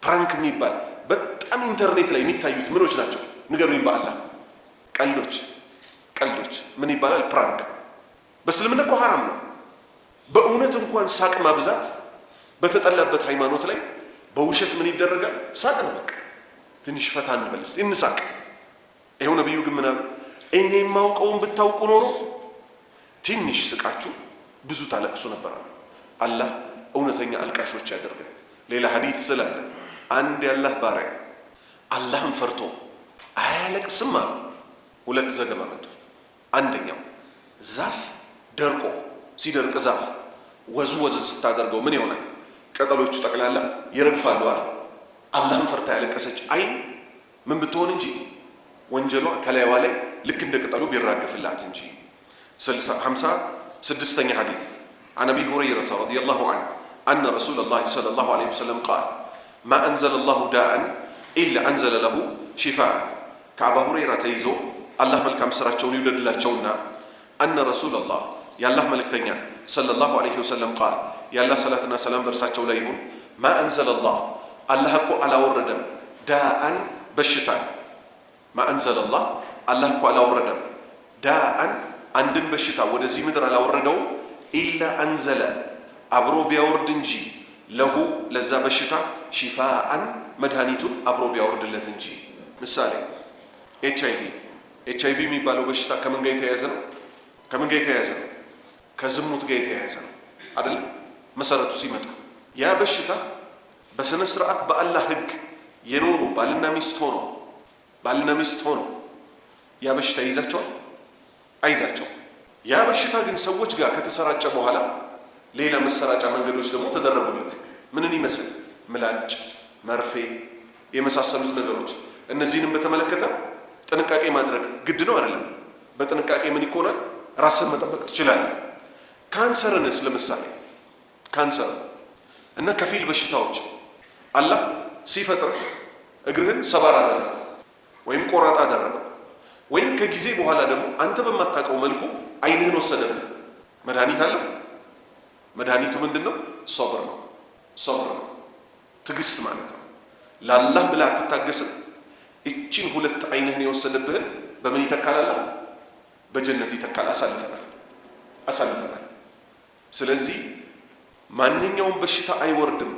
ፕራንክ የሚባል በጣም ኢንተርኔት ላይ የሚታዩት ምኖች ናቸው? ንገሩኝ በአላህ። ቀልዶች ምን ይባላል? ፕራንክ። በእስልምና እኮ ሐራም ነው። በእውነት እንኳን ሳቅ ማብዛት በተጠላበት ሃይማኖት ላይ በውሸት ምን ይደረጋል? ሳቅ ነው። በቃ ትንሽ ፈታ እንበል እስቲ እንሳቅ። ይኸው ነብዩ ግን ምን አሉ? እኔ የማውቀውን ብታውቁ ኖሮ ትንሽ ስቃችሁ ብዙ ታለቅሱ ነበር። አላህ እውነተኛ አልቃሾች ያደርገን። ሌላ ሐዲስ ስላለ አንድ ያላህ ባሪያ አላህን ፈርቶ አያለቅስም አሉ። ሁለት ዘገባ መጥቷል። አንደኛው ዛፍ ደርቆ ሲደርቅ ዛፍ ወዝ ስታደርገው ምን ይሆናል? ቅጠሎቹ ጠቅላላ ይረግፋሉ አለ። አላህን ፈርታ ያለቀሰች አይን ምን ብትሆን እንጂ ወንጀሏ ከላይዋ ላይ ልክ እንደ ቅጠሉ ቢራገፍላት እንጂ። 56ኛ ሐዲስ عن أبي هريرة رضي الله عنه أن رسول الله صلى الله عليه وسلم قال ما أنزل الله داء إلا أنزل له شفاء كعب هريرة تيزو الله ملك مسراتشون يولد الله تشونا أن رسول الله يا الله ملك تنيا صلى الله عليه وسلم قال يا الله صلاتنا سلام برساتشو ليهون ما أنزل الله الله كو على وردم داء بشتان ما أنزل الله الله كو على وردم داء عندن بشتا ودزي مدر على وردو إلا أنزل أبرو بيورد انجي له لزا بشتا شفاء مدهانيتو أبرو بيورد لتنجي. مثالي HIV የሚባለው በሽታ ከምን ጋር የተያያዘ ነው? ከዝሙት ጋር የተያያዘ ነው አይደል? መሰረቱ ሲመጣ ያ በሽታ በስነ ስርዓት በአላህ ህግ የኖሩ ባልና ሚስት ሆኖ ያ በሽታ ይዛቸዋል? አይዛቸው። ያ በሽታ ግን ሰዎች ጋር ከተሰራጨ በኋላ ሌላ መሰራጫ መንገዶች ደግሞ ተደረጉለት። ምንን ይመስል? ምላጭ፣ መርፌ የመሳሰሉት ነገሮች። እነዚህንም በተመለከተ ጥንቃቄ ማድረግ ግድ ነው አይደለም? በጥንቃቄ ምን ይሆናል? ራስን መጠበቅ ትችላለህ። ካንሰርንስ ለምሳሌ ካንሰር እና ከፊል በሽታዎች አላህ ሲፈጥር እግርህን ሰባራ አደረገ ወይም ቆራጣ አደረገ ወይም ከጊዜ በኋላ ደግሞ አንተ በማታውቀው መልኩ አይንህን ወሰደብህ። መድኃኒት አለ። መድኃኒቱ ምንድነው? ሶብር ነው። ትዕግስት ማለት ነው። ለአላህ ብለህ አትታገስም። እቺን ሁለት አይንህን የወሰደብህን በምን ይተካል? በጀነት ይተካል። አሳልፈናል። ስለዚህ ማንኛውም በሽታ አይወርድም፣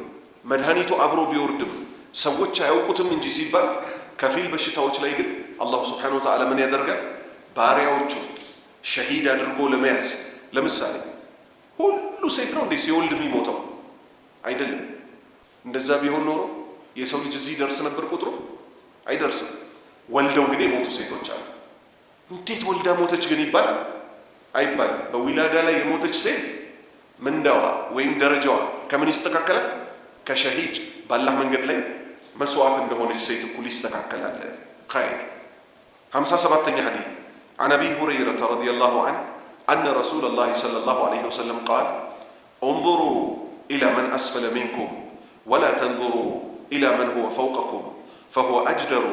መድኃኒቱ አብሮ ቢወርድም ሰዎች አያውቁትም እንጂ ሲባል ከፊል በሽታዎች ላይ ግን አላሁ ስብሓነሁ ወተዓላ ምን ያደርጋል? ባሪያዎቹ ሸሂድ አድርጎ ለመያዝ። ለምሳሌ ሁሉ ሴት ነው እንዴ ሲወልድ የሚሞተው? አይደለም። እንደዛ ቢሆን ኖሮ የሰው ልጅ እዚህ ይደርስ ነበር? ቁጥሩ አይደርስም። ወልደው ግን የሞቱ ሴቶች አሉ። እንዴት ወልዳ ሞተች ግን ይባላል? አይባልም። በዊላዳ ላይ የሞተች ሴት ምንዳዋ ወይም ደረጃዋ ከምን ይስተካከላል? ከሸሂድ ባላህ መንገድ ላይ መስዋዕት እንደሆነች ሴት እኩል ይስተካከላል። ኸይር 57ኛ ሐዲስ عن أبي هريرة رضي الله عنه أن رسول الله صلى الله عليه وسلم قال انظروا إلى من أسفل منكم ولا تنظروا إلى من هو فوقكم فهو أجدر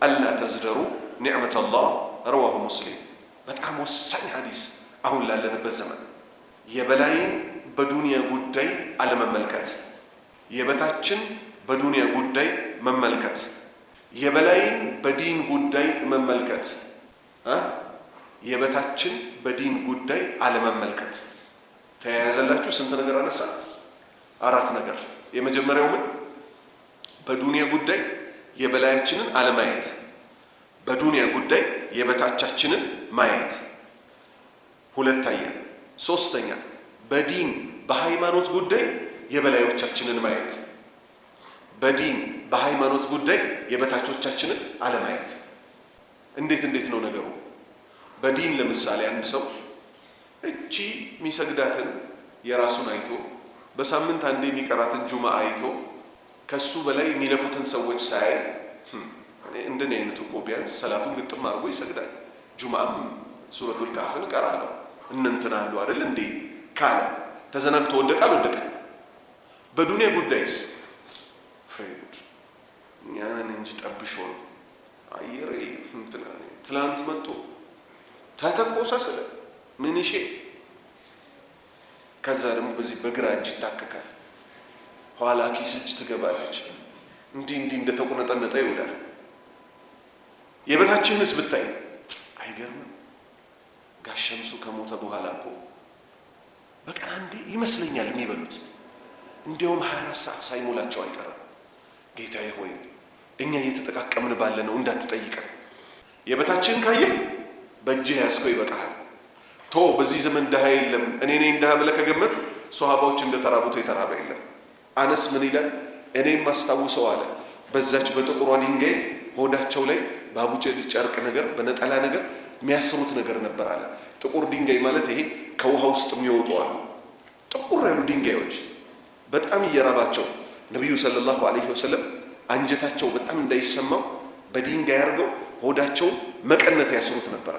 ألا تزدروا نعمة الله رواه مسلم. በጣም ወሳኝ ሐዲስ አሁን ላለንበት ዘመን የበላይን በዱንያ ጉዳይ አለመመልከት፣ የበታችን በዱንያ ጉዳይ መመልከት፣ የበላይን በዲን ጉዳይ መመልከት፣ የበታችን በዲን ጉዳይ አለመመልከት። ተያያዘላችሁ ስንት ነገር አነሳ? 4 ነገር። የመጀመሪያው ምን? በዱንያ ጉዳይ የበላያችንን አለማየት፣ በዱንያ ጉዳይ የበታቻችንን ማየት። ሁለተኛ፣ ሶስተኛ በዲን በሃይማኖት ጉዳይ የበላዮቻችንን ማየት፣ በዲን በሃይማኖት ጉዳይ የበታቾቻችንን አለማየት። እንዴት ነው ነገሩ? በዲን ለምሳሌ አንድ ሰው እቺ የሚሰግዳትን የራሱን አይቶ በሳምንት አንዴ የሚቀራትን ጁማ አይቶ ከሱ በላይ የሚለፉትን ሰዎች ሳያይ እንደኔ አይነቱ እኮ ቢያንስ ሰላቱን ግጥም አድርጎ ይሰግዳል፣ ጁማም ሱረቱል ካፍን እቀራለሁ እንንትና አሉ አይደል እንዴ ካለ ተዘናግቶ ወደቀ። በዱንያ ጉዳይስ ፈይድ ያንን እንጂ ጠብሾ አየር እንትና ትላንት መጥቶ ተተኮሰ ስለ ምን እሺ ከዛ ደግሞ በዚህ በግራ እጅ ይታከካል ኋላ ኪስ እጅ ትገባለች እንዲህ እንደተቆነጠነጠ ይውላል የበታችንስ ብታይ አይገርምም ጋሽ ሸምሱ ከሞተ በኋላ እኮ በቀን አንዴ ይመስለኛል የሚበሉት እንዲያውም 24 ሰዓት ሳይሞላቸው አይቀርም ጌታዬ ሆይ እኛ እየተጠቃቀምን ባለነው እንዳትጠይቀን የበታችን ካየ በእጅህ ያስከው ይበቃል ቶ በዚህ ዘመን ደሃ የለም እኔ ነኝ ደሃ ብለህ ከገመት ሷሃባዎች እንደተራቡት የተራበ የለም አነስ ምን ይላል እኔም ማስታውሰው አለ በዛች በጥቁሯ ድንጋይ ሆዳቸው ላይ ባቡጨት ጨርቅ ነገር በነጠላ ነገር የሚያስሩት ነገር ነበር አለ ጥቁር ድንጋይ ማለት ይሄ ከውሃ ውስጥ የሚወጡ አሉ ጥቁር ያሉ ድንጋዮች በጣም እየራባቸው ነብዩ ሰለላሁ ዐለይሂ ወሰለም አንጀታቸው በጣም እንዳይሰማው በድንጋይ አርገው ሆዳቸው መቀነት ያስሩት ነበር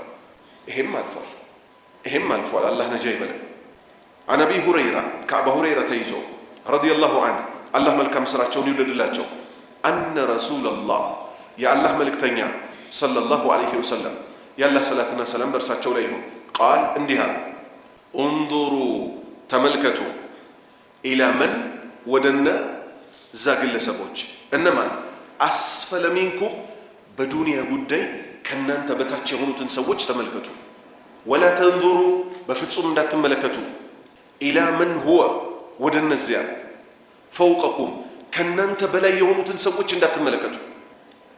ይሄም አልፏል አላህ ነጃ ይበለን عن أبي هريرة كأبا هريرة تيزو رضي الله عنه الله ملك مسرعون يولد الله أن رسول الله يا الله ملك تنيا صلى الله عليه وسلم يا الله صلاتنا سلام برساتشو ليهم قال اندها انظروا تملكتوا إلى من ودنا زاقل سبوج إنما أسفل منكم بدونها قدي كنان تبتاتشهون تنسوج تملكتوا ولا تنظروا بفتسون لا تملكتوا إلى من هو ودنا الزيان فوقكم كنان تبلا يهون تنسوج لا تملكتوا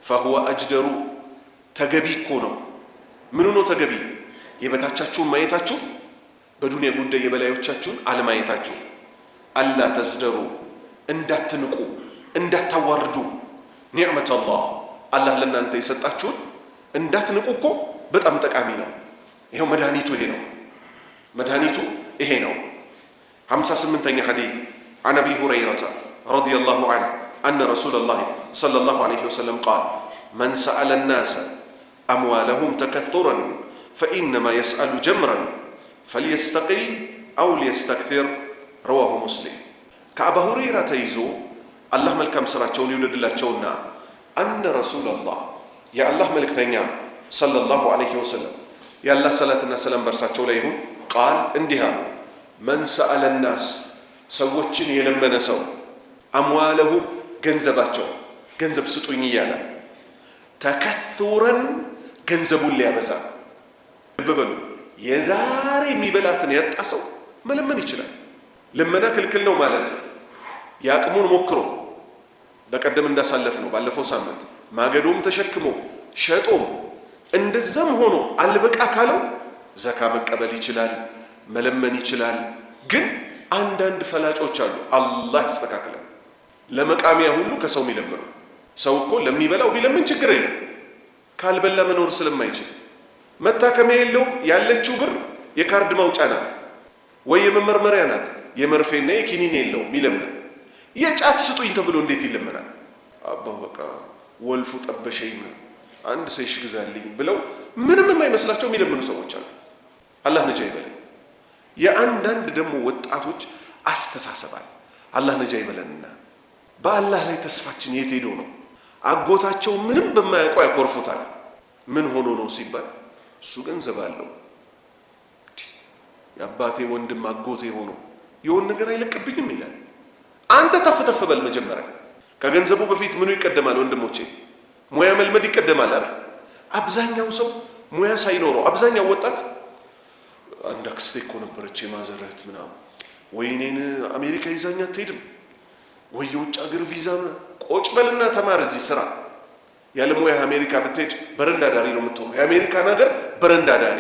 فهو أجدر تجبي كونه منو تجبي يبتاتشون ما يتاتشون بدونها قدي يبلا يتاتشون على ما يتاتشون ألا تزدروا اندات تنقو اندات توردو نعمة الله لنا أنت يستاتشون اندات تنقوكو بتأم تكامينا ይሄው መድኃኒቱ ይሄ ነው መድኃኒቱ ይሄ ነው 58ኛ ሐዲስ عن أبي هريرة رضي الله عنه أن رسول الله صلى الله عليه وسلم قال من سأل الناس أموالهم تكثرا فإنما يسأل جمرا فليستقل أو ليستكثر رواه مسلم كأبا هريرة تيزو الله ملكم سراتشون يولد الله تشونا أن رسول الله يا الله ملك تنيا صلى الله عليه وسلم يا الله صلاتنا سلام برساتشو ليهم قال اندها من سأل الناس سوتشن يلمن سو أمواله ገንዘባቸው ገንዘብ ስጡኝ ይያላ ተከثرا ገንዘቡ ሊያበዛ በበሉ የዛሬ የሚበላትን ያጣሰው መለመን ይችላል ለመና ክልክል ነው ማለት ያቅሙን ሞክሮ በቀደም እንዳሳለፍ ነው ባለፈው ሳምንት ማገዶም ተሸክሞ ሸጦም እንደዛም ሆኖ አልበቃ ካለው ዘካ መቀበል ይችላል መለመን ይችላል ግን አንዳንድ ፈላጮች አሉ አላህ ያስተካክላል ለመቃሚያ ሁሉ ከሰው የሚለምኑ ሰው እኮ ለሚበላው ቢለምን ችግር የለም ካልበላ መኖር ስለማይችል መታከሚያ የለው ያለችው ብር የካርድ ማውጫ ናት ወይ የመመርመሪያ ናት የመርፌና የኪኒን የለው ሚለምን የጫት ስጡኝ ተብሎ እንዴት ይለመናል አባው በቃ ወልፉ ጠበሸኝ አንድ ሰይሽ ግዛልኝ ብለው ምንም የማይመስላቸው የሚለምኑ ሰዎች አሉ አላህ ነጃ ይበለን የአንዳንድ ደግሞ ወጣቶች አስተሳሰባል አላህ ነጃ ይበለንና በአላህ ላይ ተስፋችን የት ሄዶ ነው አጎታቸው ምንም በማያውቀው ያኮርፉታል ምን ሆኖ ነው ሲባል እሱ ገንዘብ አለው የአባቴ ወንድም አጎቴ ሆኖ የሆነ ነገር አይለቅብኝም ይላል አንተ ተፍተፍ በል መጀመሪያ ከገንዘቡ በፊት ምኑ ይቀደማል ወንድሞቼ ሙያ መልመድ ይቀደማል አይደል አብዛኛው ሰው ሙያ ሳይኖረው አብዛኛው ወጣት አንድ አክስቴ እኮ ነበረች የማዘረት ምናምን ወይኔን አሜሪካ ይዛኛ አትሄድም ወይ የውጭ ሀገር ቪዛ ቆጭ በልና ተማር እዚህ ስራ ያለ ሙያ አሜሪካ ብትሄድ በረንዳ ዳሪ ነው የምትሆነው የአሜሪካ ነገር በረንዳ ዳሪ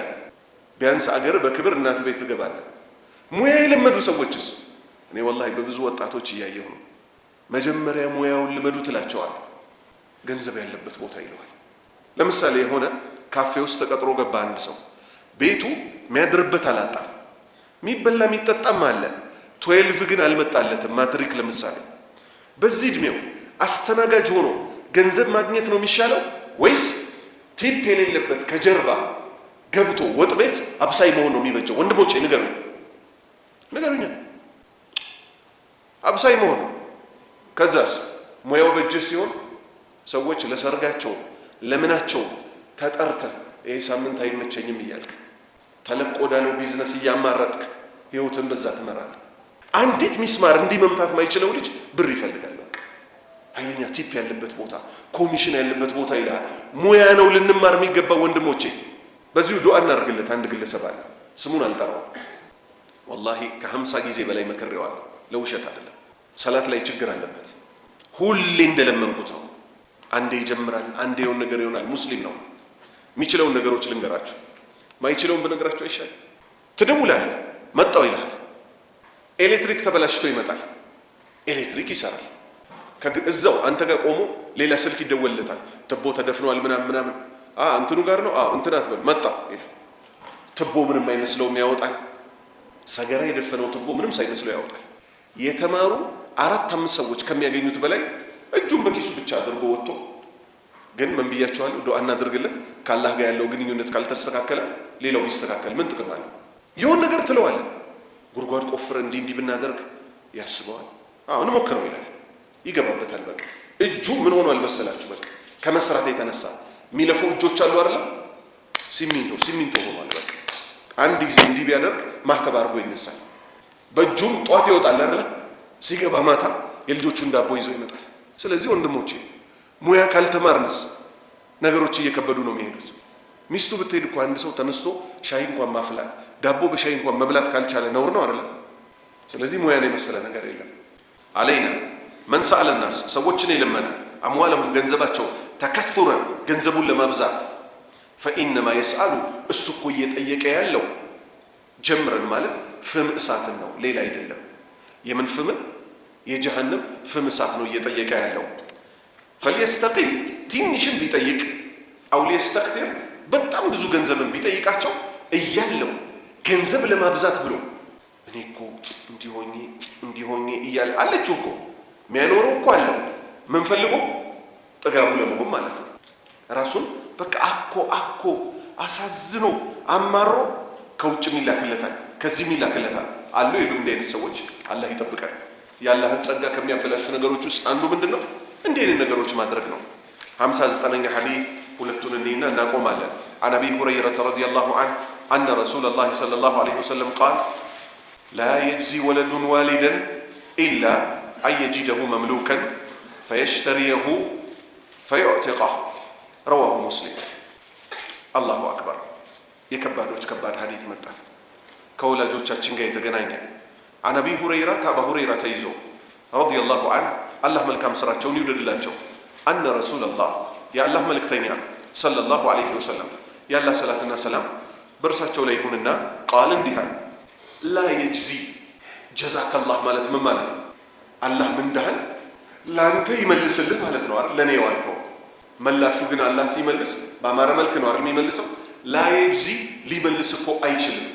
ቢያንስ አገር በክብር እናት ቤት ትገባለህ ሙያ የለመዱ ሰዎችስ እኔ ወላሂ በብዙ ወጣቶች እያየሁ ነው መጀመሪያ ሙያውን ልመዱ ትላቸዋል ገንዘብ ያለበት ቦታ ይለዋል ለምሳሌ የሆነ ካፌ ውስጥ ተቀጥሮ ገባ አንድ ሰው ቤቱ የሚያድርበት አላጣ የሚበላ የሚጠጣም አለ 12 ግን አልመጣለትም ማትሪክ ለምሳሌ በዚህ እድሜው አስተናጋጅ ሆኖ ገንዘብ ማግኘት ነው የሚሻለው ወይስ ቲፕ የሌለበት ከጀርባ ገብቶ ወጥ ቤት አብሳይ መሆን ነው የሚበጀው ወንድሞቼ ንገሩኝ አብሳይ መሆን ከዛስ ሙያው በእጅህ ሲሆን ሰዎች ለሰርጋቸው ለምናቸው ተጠርተ ይሄ ሳምንት አይመቸኝም ይያልክ ተለቅ ወዳለው ቢዝነስ እያማረጥክ ህይወትን በዛ ትመራለህ። አንዲት ሚስማር እንዲህ መምታት ማይችለው ልጅ ብር ይፈልጋል። በቃ ኃይለኛ ቲፕ ያለበት ቦታ፣ ኮሚሽን ያለበት ቦታ ይላል። ሙያ ነው ልንማር የሚገባው ወንድሞቼ። በዚሁ ዱዓ እናድርግለት። አንድ ግለሰብ አለ፣ ስሙን አልጠራው። ወላሂ ከ50 ጊዜ በላይ መክሬዋለሁ፣ ለውሸት አይደለም። ሰላት ላይ ችግር አለበት። ሁሌ እንደለመንኩት ነው። አንዴ ይጀምራል፣ አንዴ የሆነ ነገር ይሆናል። ሙስሊም ነው። የሚችለውን ነገሮች ልንገራችሁ፣ ማይችለውን ብነግራችሁ አይሻልም? ትደውላለህ፣ መጣው ይልሃል። ኤሌክትሪክ ተበላሽቶ ይመጣል። ኤሌክትሪክ ይሰራል። እዛው አንተ ጋር ቆሞ ሌላ ስልክ ይደወልለታል። ትቦ ተደፍኗል ምናምን እንትኑ ጋር ነው እንትን አትበል፣ መጣ ይላል። ትቦ ምንም አይመስለውም ያወጣል። ሰገራ የደፈነው ትቦ ምንም ሳይመስለው ያወጣል። የተማሩ 4-5 ሰዎች ከሚያገኙት በላይ እጁን በኪሱ ብቻ አድርጎ ወጥቶ ግን ምን ብያቸዋለሁ? ዱዓ እናድርግለት። ከአላህ ጋር ያለው ግንኙነት ካልተስተካከለ ሌላው ቢስተካከል ምን ጥቅም አለው? የሆነ ነገር ትለዋለህ። ጉድጓድ ቆፍረ እንዲህ ብናደርግ ያስበዋል። አሁን ሞክረው ይላል፣ ይገባበታል። በቃ እጁ ምን ሆኗል መሰላችሁ? በቃ ከመስራት የተነሳ የሚለፉ እጆች አሉ አይደል? ሲሚንቶ ሆኗል። በቃ አንድ ጊዜ እንዲህ ቢያደርግ ማህተብ አድርጎ ይነሳል። በእጁም ጧት ይወጣል አይደል? ሲገባ ማታ የልጆቹን ዳቦ ይዞ ይመጣል። ስለዚህ ወንድሞቼ ሙያ ካልተማርንስ ነገሮች እየከበዱ ነው የሚሄዱት። ሚስቱ ብትሄድ እኮ አንድ ሰው ተነስቶ ሻይ እንኳን ማፍላት ዳቦ በሻይ እንኳን መብላት ካልቻለ ነውር ነው አይደል? ስለዚህ ሙያን የመሰለ ነገር የለም። አለይና መን ሰአለ ናስ ሰዎችን የለመነ አምዋለሁም ገንዘባቸው ተከቱረን ገንዘቡን ለማብዛት ፈኢነማ የስአሉ እሱ እኮ እየጠየቀ ያለው ጀምረን ማለት ፍም እሳትን ነው፣ ሌላ አይደለም። የምን ፍምን? የጀሃነም ፍም እሳት ነው እየጠየቀ ያለው። ፈልየስተቂም ትንሽም ቢጠይቅ አው ሊየስተክቲር በጣም ብዙ ገንዘብን ቢጠይቃቸው እያለው ገንዘብ ለማብዛት ብሎ እኔ እኮ እንዲሆኜ እያለ አለችው እኮ የሚያኖረው እኮ አለው። ምን ፈልጎ? ጥጋቡ ለመሆን ማለት ነው። ራሱን በቃ አኮ አሳዝኖ አማሮ ከውጭ ይላክለታል፣ ከዚህ ይላክለታል አሉ። እንዲህ አይነት ሰዎች አላህ ይጠብቀን። የአላህን ጸጋ ከሚያበላሹ ነገሮች ውስጥ አንዱ ምንድነው? እንዲህ አይነት ነገሮች ማድረግ ነው። 59ኛ ሐዲስ ሁለቱን እንዲና እናቆማለን። عن أبي هريرة رضي الله عنه أن رسول الله صلى الله عليه وسلم قال لا يجزي ولد والدا إلا أن يجده مملوكا فيشتريه فيعتقه رواه مسلم الله أكبر يكبادوች ከባድ ሐዲስ መጣ። ከወላጆቻችን ጋር የተገናኘ عن أبي هريرة كأبا هريرة ተይዞ رضي الله عنه الله መልካም ስራቸውን ይውደድላቸው أن رسول الله يا الله መልእክተኛ صلى الله عليه وسلم يا الله صلاتنا سلام برساቸው ላይ ይሁንና ቃል እንዲህ አለ لا يجزي جزاك الله ማለት ምን ማለት ነው? አላህ ምንዳህን ላንተ ይመልስልህ ማለት ነው አይደል? ለኔ ዋልከው መላሹ ግን አላህ ሲመልስ በአማረ መልክ ነው አይደል የሚመልሰው? لا يجزي ሊመልስ እኮ አይችልም።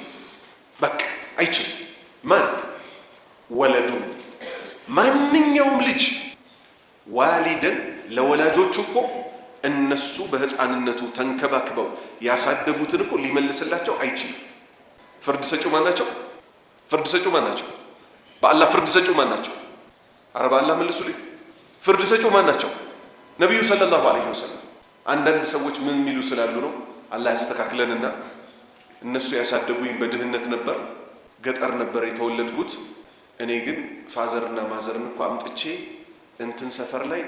በቃ አይችልም። ማን? ወለዱ ማንኛውም ልጅ ዋሊደን ለወላጆቹ እኮ እነሱ በህፃንነቱ ተንከባክበው ያሳደጉትን እኮ ሊመልስላቸው አይችልም። ፍርድ ሰጪው ማን ናቸው? በአላህ ፍርድ ሰጪው ማን ናቸው? ኧረ በአላህ መልሱልኝ። ፍርድ ሰጪው ማን ናቸው? ነቢዩ ሰለላሁ ዐለይሂ ወሰለም። አንዳንድ ሰዎች ምን የሚሉ ስላሉ ነው አላህ ያስተካክለንና እነሱ ያሳደጉኝ በድህነት ነበር፣ ገጠር ነበር የተወለድኩት። እኔ ግን ፋዘርና ማዘርን እኮ አምጥቼ እንትን ሰፈር ላይ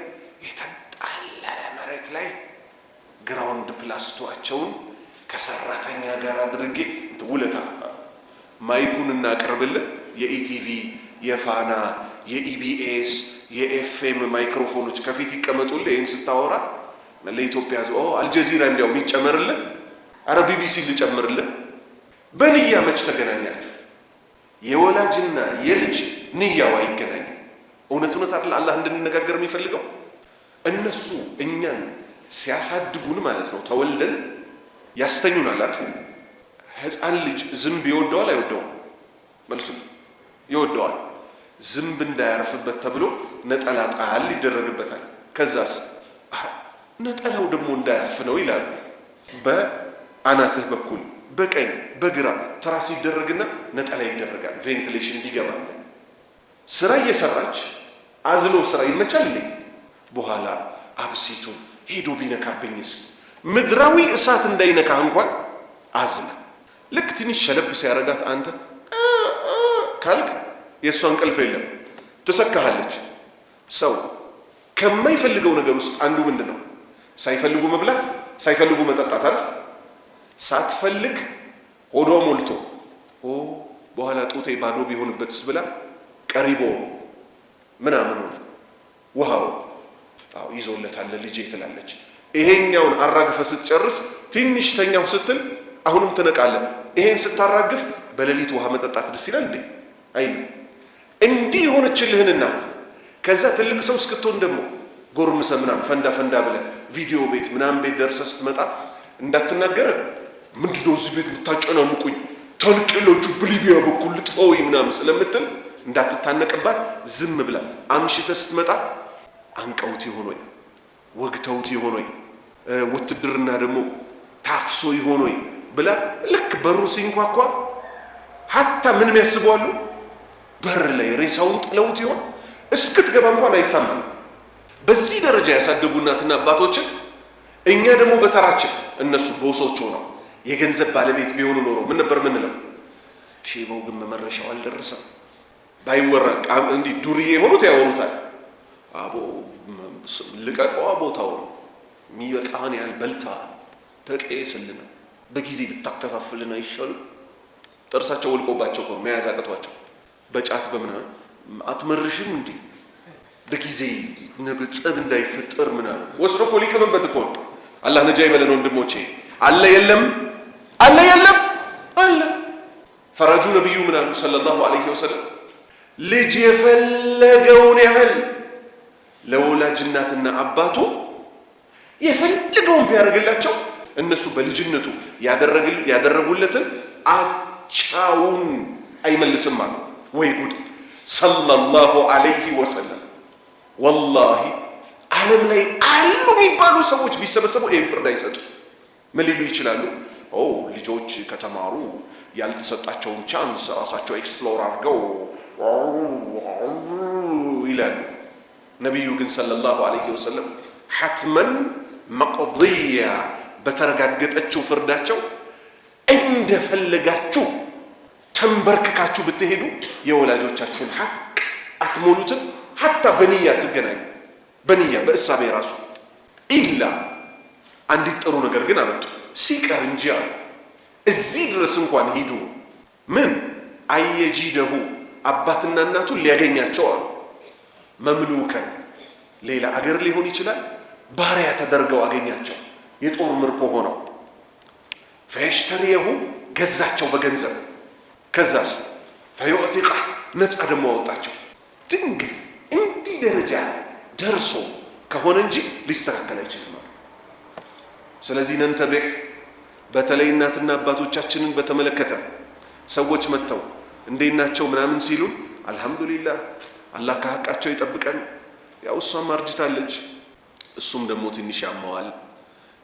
የተንጣለለ መሬት ላይ ግራውንድ ፕላስቷቸውን ከሰራተኛ ጋር አድርጌ ውለታ ማይኩን እናቀርብልህ የኢቲቪ የፋና የኢቢኤስ የኤፍኤም ማይክሮፎኖች ከፊት ይቀመጡልህ። ይህን ስታወራ ለኢትዮጵያ አልጀዚራ እንዲያው ይጨመርልህ፣ አረ ቢቢሲ ልጨምርልህ። በንያ መች ተገናኛችሁ? የወላጅና የልጅ ንያው አይገናኝም። እውነት አይደል? አላህ እንድንነጋገር የሚፈልገው እነሱ እኛን ሲያሳድጉን ማለት ነው። ተወልደን ያስተኙናል አይደል? ህፃን ልጅ ዝንብ ይወደዋል አይወደውም? መልሱ ይወደዋል። ዝንብ እንዳያርፍበት ተብሎ ነጠላ ጣል ይደረግበታል። ከዛስ ነጠላው ደግሞ እንዳያፍነው ይላሉ። በአናትህ በኩል በቀኝ በግራ ትራስ ይደረግና ነጠላ ይደረጋል፣ ቬንቲሌሽን እንዲገባለን። ስራ እየሰራች አዝሎ ስራ ይመቻል። በኋላ አብሲቱን ሄዶ ቢነካብኝስ? ምድራዊ እሳት እንዳይነካ እንኳን አዝና ልክ ትንሽ ሸለብ ሲያረጋት አንተ ካልክ የእሷ እንቅልፍ የለም ትሰካሃለች። ሰው ከማይፈልገው ነገር ውስጥ አንዱ ምንድን ነው? ሳይፈልጉ መብላት፣ ሳይፈልጉ መጠጣት አይደል? ሳትፈልግ ሆዷ ሞልቶ በኋላ ጡቴ ባዶ ቢሆንበትስ ብላ ቀሪቦ ምናምን ውሃው ይዞለታል ልጄ ትላለች። ይሄኛውን አራግፈ ስትጨርስ ትንሽ ተኛው ስትል አሁንም ትነቃለህ። ይሄን ስታራግፍ በሌሊት ውሃ መጠጣት ደስ ይላል እንዴ? አይ እንዲህ የሆነችልህን እናት ከዛ ትልቅ ሰው እስክትሆን ደግሞ ጎርምሰ ምናምን ፈንዳ ብለህ ቪዲዮ ቤት ምናምን ቤት ደርሰህ ስትመጣ እንዳትናገር ምንድነው እዚህ ቤት የምታጨናንቁኝ ተንቅሎቹ በሊቢያ በኩል ልጥፋው ምናምን ስለምትል እንዳትታነቅባት ዝም ብላ አምሽተህ ስትመጣ አንቀውት ይሆን ወይ ወግተውት ይሆን ወይ ውትድርና ደግሞ ታፍሶ ይሆን ወይ ብላ ልክ በሩ ሲንኳኳ ሀታ ምንም ያስባሉ በር ላይ ሬሳውን ጥለውት ይሆን እስክትገባ እንኳን አይታመንም። በዚህ ደረጃ ያሳደጉ እናትና አባቶችን እኛ ደግሞ በተራችን እነሱ ቦሶች ሆነው የገንዘብ ባለቤት ቢሆኑ ኖሮ ምን ነበር ምንለው? ሼባው ግን መመረሻው አልደረሰም። ባይወራ እንዲህ ዱርዬ ሆኑት ያወሩታል። አቦ ልቀቀዋ ቦታው የሚበቃህን ያህል በልታ ተቀየስልን፣ በጊዜ ብታከፋፍልን አይሻልም? ጥርሳቸው ወልቆባቸው እኮ መያዝ አቅቷቸው በጫት በምናምን አትመርሽም እንዴ በጊዜ ነገ ጸብ እንዳይፈጠር ምናምን ወስዶ እኮ ሊቀመበት እኮ አላህ ነጃ ይበለን ወንድሞቼ። አለ የለም አለ የለም አለ። ፈራጁ ነብዩ ምን አሉ ሰለላሁ ዐለይሂ ወሰለም? ልጅ የፈለገውን ያህል ለወላጅ እናትና አባቱ የፈለገውን ቢያደርግላቸው እነሱ በልጅነቱ ያደረጉለትን አቻውን አይመልስም አሉ። ወይ ጉድ ሰለላሁ ዐለይሂ ወሰለም። ወላሂ ዓለም ላይ አሉ የሚባሉ ሰዎች ቢሰበሰቡ ይህን ፍርድ አይሰጡ። ምን ሊሉ ይችላሉ? ልጆች ከተማሩ ያልተሰጣቸውን ቻንስ ራሳቸው ኤክስፕሎር አድርገው ይላሉ። ነቢዩ ግን ሰለላሁ ዐለይሂ ወሰለም ሐትመን መቅድያ በተረጋገጠችው ፍርዳቸው እንደፈለጋችሁ ተንበርክካችሁ ብትሄዱ የወላጆቻችሁን ሐቅ አትሞሉትም። ሐታ በንያ አትገናኙ። በንያ በእሳቤ ራሱ ኢላ አንዲት ጥሩ ነገር ግን አመጡ ሲቀር እንጂ አሉ እዚህ ድረስ እንኳን ሂዱ ምን አየጂደሁ አባትና እናቱን ሊያገኛቸው አሉ መምሉከን ሌላ አገር ሊሆን ይችላል ባሪያ ተደርገው አገኛቸው የጦር ምርኮ ሆነው ፈየሽተሪየሁ ገዛቸው በገንዘብ ከዛስ ፈዩዕቲቃ ነፃ ደግሞ አወጣቸው። ድንገት እንዲህ ደረጃ ደርሶ ከሆነ እንጂ ሊስተካከል አይችልም። ስለዚህ ነንተቤህ በተለይ እናትና አባቶቻችንን በተመለከተ ሰዎች መጥተው እንዴት ናቸው ምናምን ሲሉን አልহামዱሊላህ አላህ ከሐቃቸው ይጠብቀን። ያው እሷም አርጅታለች፣ እሱም ደግሞ ትንሽ ያማዋል።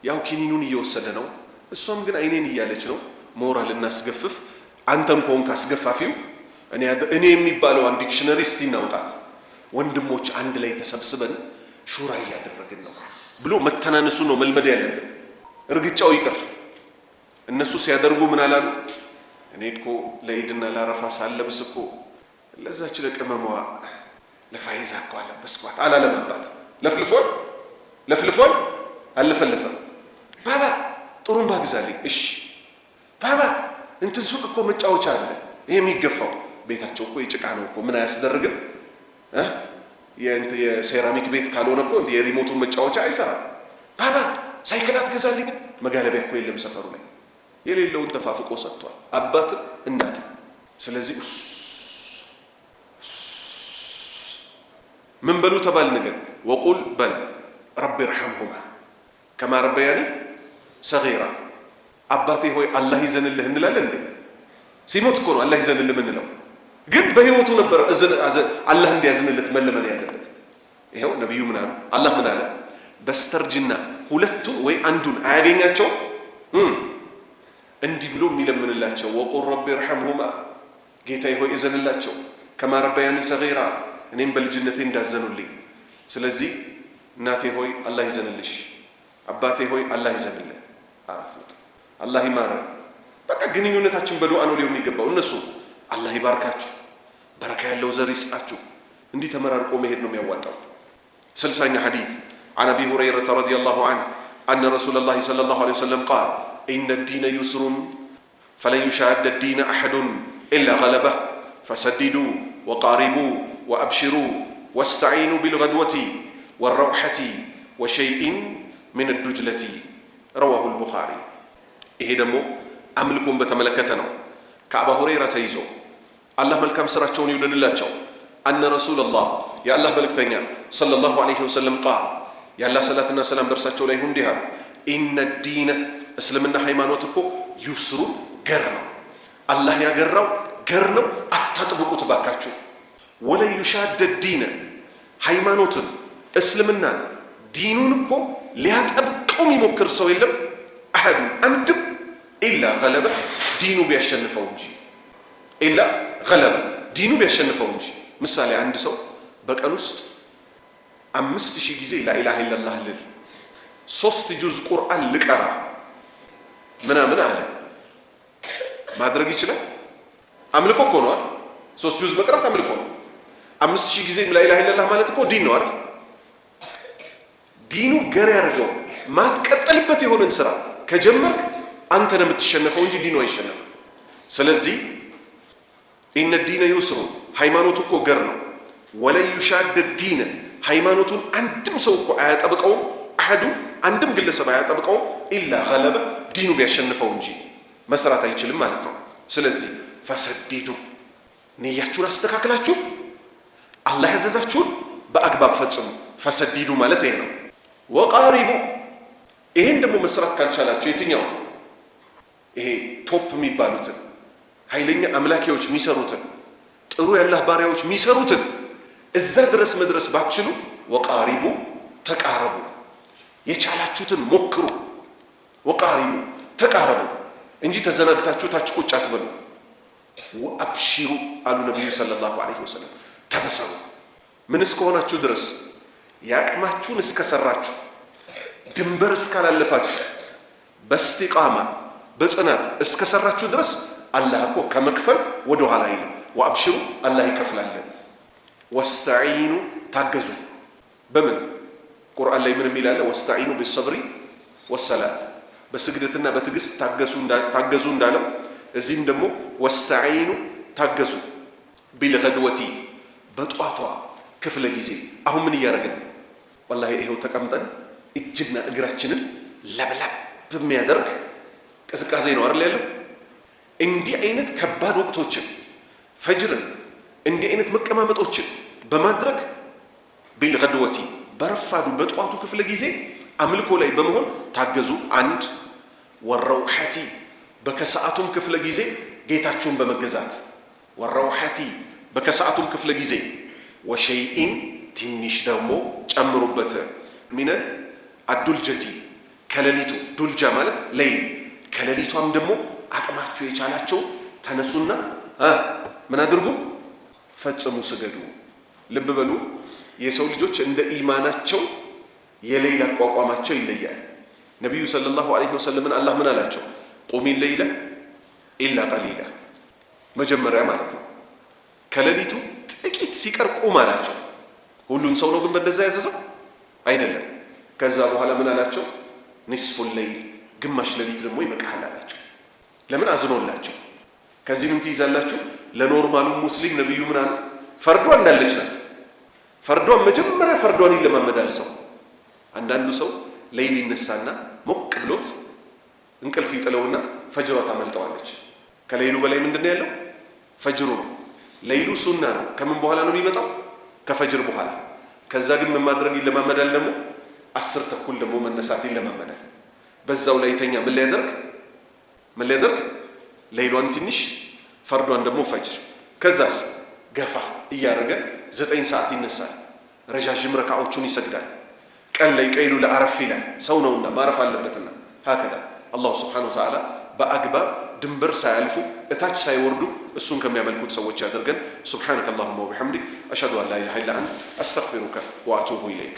ያው ኪኒኑን እየወሰደ ነው፣ እሷም ግን አይኔን እያለች ነው። ሞራል እናስገፍፍ። አንተም ከሆንክ አስገፋፊው እኔ የሚባለው አንድ ዲክሽነሪ እስቲ እናውጣት። ወንድሞች አንድ ላይ ተሰብስበን ሹራ እያደረግን ነው ብሎ መተናነሱ ነው መልመድ ያለብን። እርግጫው ይቅር። እነሱ ሲያደርጉ ምን አላሉ? እኔ እኮ ለኢድና ለአረፋ ሳለብስ እኮ ለዛች ለቅመሟ ለፋይዛ እኮ አለበስኳት አላለመባት። ለፍልፎን አለፈለፈ። ባባ ጥሩምባ ግዛልኝ። እሺ ባባ እንትን ሱቅ እኮ መጫወቻ አለ ይሄ የሚገፋው። ቤታቸው እኮ የጭቃ ነው እኮ ምን አያስደርግም? የሴራሚክ ቤት ካልሆነ እኮ እንደ የሪሞቱን መጫወቻ አይሰራም። ባባ ሳይክል አትገዛልኝ? መጋለቢያ እኮ የለም ሰፈሩ ላይ። የሌለውን ተፋፍቆ ሰጥቷል አባትም እናትም። ስለዚህ ምን በሉ ተባል ነገር ወቁል በል ረቢ ርሐምሁማ ከማ ረበያኒ ሰጊራ። አባቴ ሆይ አላህ ይዘንልህ እንላለን እንዴ? ሲሞት እኮ ነው አላህ ይዘንልህ ምንለው። ግን በህይወቱ ነበር አላህ እንዲያዝንለት መለመን ያለበት። ይኸው ነቢዩ ምን አሉ? አላህ ምን አለ? በስተርጅና ሁለቱን ወይ አንዱን አያገኛቸው እንዲህ ብሎ የሚለምንላቸው ወቁል ረቢ ርሐምሁማ ጌታዬ ሆይ እዘንላቸው ከማ ረበያኒ ሰጊራ እኔም በልጅነቴ እንዳዘኑልኝ። ስለዚህ እናቴ ሆይ አላህ ይዘንልሽ፣ አባቴ ሆይ አላህ ይዘንልህ። አላህ ይማረን። በቃ ግንኙነታችን በዱዓ ነው ሊሆን የሚገባው። እነሱ አላህ ይባርካችሁ፣ በረካ ያለው ዘር ይስጣችሁ፣ እንዲህ ተመራርቆ መሄድ ነው የሚያዋጣው። 60ኛ ሐዲስ عن أبي هريرة رضي الله عنه أن رسول الله صلى الله عليه وسلم قال إن الدين يسر فلن يشاد الدين أحد إلا غلبه فسددوا وقاربوا وأبشروا واستعينوا بالغدوة والروحة وشيء من الدجلة رواه البخاري. إيه دمو أملكم بتملكتنا كأبا هريرة يزو الله ملكم سرعتون يولد الله أن رسول الله يا الله ملكتنا صلى الله عليه وسلم قال يا الله صلاتنا سلام برساتو ليهم ديها إن الدين اسلمنا حيمانوتكو يسرو قرنو الله يا قرنو أتطبقوا تباكاتشو ولا يشاد الدين حيمانوتن اسلمنا دينونكو لياتبقوا ممكر سويلم أحد أندم إلا غلبة دينو بيشنفوا نجي إلا غلبة دينو بيشنفوا نجي مثالي عند سو بقى نست 5000 ጊዜ لا إله إلا الله ልል 3 ጁዝ ቁርአን ልቀራ ምናምን አለ ማድረግ ይችላል። አምልኮ እኮ ነው አይደል? 3 ጁዝ መቅራት አምልኮ ነው። 5000 ጊዜ لا إله إلا الله ማለት እኮ ዲን ነው አይደል? ዲኑ ገር ያርገው ማትቀጥልበት የሆነን ስራ ከጀመርክ አንተ ነው የምትሸነፈው እንጂ ዲኑ አይሸነፍም። ስለዚህ إن الدين يسر ሃይማኖቱ እኮ ገር ነው። ولا يشاد الدين ሃይማኖቱን አንድም ሰው እኮ አያጠብቀው አሐዱ አንድም ግለሰብ አያጠብቀው ኢላ ገለበ ዲኑ ቢያሸንፈው እንጂ መስራት አይችልም ማለት ነው። ስለዚህ ፈሰዲዱ ንያችሁን አስተካክላችሁ አላህ ያዘዛችሁን በአግባብ ፈጽሙ። ፈሰዲዱ ማለት ይሄ ነው። ወቃሪቡ ይሄን ደግሞ መስራት ካልቻላችሁ የትኛው ይሄ ቶፕ የሚባሉትን ኃይለኛ አምላኪዎች የሚሰሩትን ጥሩ ያላህ ባሪያዎች የሚሰሩትን እዛ ድረስ መድረስ ባትችሉ ወቃሪቡ ተቃረቡ፣ የቻላችሁትን ሞክሩ። ወቃሪቡ ተቃረቡ እንጂ ተዘናግታችሁ ታች ቁጭ አትበሉ። ወአብሽሩ አሉ ነብዩ ሰለላሁ ዐለይሂ ወሰለም። ተበሰሩ ምን እስከሆናችሁ ድረስ ያቅማችሁን እስከሰራችሁ ድንበር እስካላለፋችሁ በስቲቃማ በጽናት እስከሰራችሁ ድረስ አላህ እኮ ከመክፈል ወደ ኋላ አይልም። ወአብሽሩ አላህ ይከፍላል። ወስተዒኑ ታገዙ። በምን ቁርአን ላይ ምን የሚላለ? ወስተዒኑ ቢሰብሪ ወሰላት በስግደትና በትዕግስት ታገዙ እንዳለው እዚህም ደግሞ ወስተዒኑ ታገዙ ቢልገድወቲ በጧቷ ክፍለ ጊዜ። አሁን ምን እያደረግን ወላሂ ይሄው ተቀምጠን እጅና እግራችንን ለብለብ በሚያደርግ ቅዝቃዜ ነው አይደል ያለው። እንዲህ አይነት ከባድ ወቅቶችን ፈጅርን እንዲህ አይነት መቀማመጦችን በማድረግ ቢልገድወቲ በረፋዱ በጧቱ ክፍለ ጊዜ አምልኮ ላይ በመሆን ታገዙ። አንድ ወረውሐቲ በከሰዓቱም ክፍለ ጊዜ ጌታችሁን በመገዛት ወረውሐቲ በከሰዓቱም ክፍለ ጊዜ ወሸይኢን ትንሽ ደግሞ ጨምሩበት ሚነል አዱልጀቲ ከሌሊቱ ዱልጃ ማለት ለይል ከሌሊቷም ደግሞ አቅማችሁ የቻላቸው ተነሱና ምን አድርጉ? ፈጽሙ፣ ስገዱ። ልብ በሉ የሰው ልጆች እንደ ኢማናቸው የሌይል አቋቋማቸው ይለያል። ነቢዩ ሰለላሁ ዐለይሂ ወሰለምን አላህ ምን አላቸው? ቁሚ ሌይለ ኢላ ቀሊላ መጀመሪያ ማለት ነው። ከሌሊቱ ጥቂት ሲቀር ቁም አላቸው። ሁሉን ሰው ነው ግን በእንደዛ ያዘዘው አይደለም። ከዛ በኋላ ምን አላቸው? ኒስፉል ሌይል ግማሽ ሌሊት ደግሞ ይበቃሃል አላቸው። ለምን? አዝኖላቸው። ከዚህም ትይዛላችሁ ለኖርማሉ ሙስሊም ነብዩ ምን አለ? ፈርዷ እንዳለች ናት። ፈርዷን መጀመሪያ ፈርዷን ይለማመዳል ሰው። አንዳንዱ ሰው ሌሊት ይነሳና ሞቅ ብሎት እንቅልፍ ይጥለውና ፈጅሯ ታመልጠዋለች። ከሌሊቱ በላይ ምንድነው ያለው? ፈጅሩ ነው። ሌሊቱ ሱና ነው። ከምን በኋላ ነው የሚመጣው? ከፈጅር በኋላ። ከዛ ግን ምን ማድረግ ይለማመዳል? ደግሞ 10 ተኩል ደግሞ መነሳት ይለማመዳል። በዛው ላይ ተኛ ምን ሊያደርግ ሌሊቷን ትንሽ ፈርዷን ደግሞ ፈጅር። ከዛስ ገፋ እያደረገ 9 ሰዓት ይነሳል። ረዣዥም ረካዖቹን ይሰግዳል። ቀን ላይ ቀይሉ ለአረፍ ይላል። ሰው ነውና ማረፍ አለበትና ሀከዛ አላሁ ስብሓነሁ ወተዓላ በአግባብ ድንበር ሳያልፉ እታች ሳይወርዱ እሱን ከሚያመልኩት ሰዎች ያደርገን። ሱብሓነከ አላሁመ ወቢሐምዲክ አሽሀዱ አን ላ ኢላሃ ኢላ አንተ አስተግፊሩከ ወአቱቡ ኢለይክ።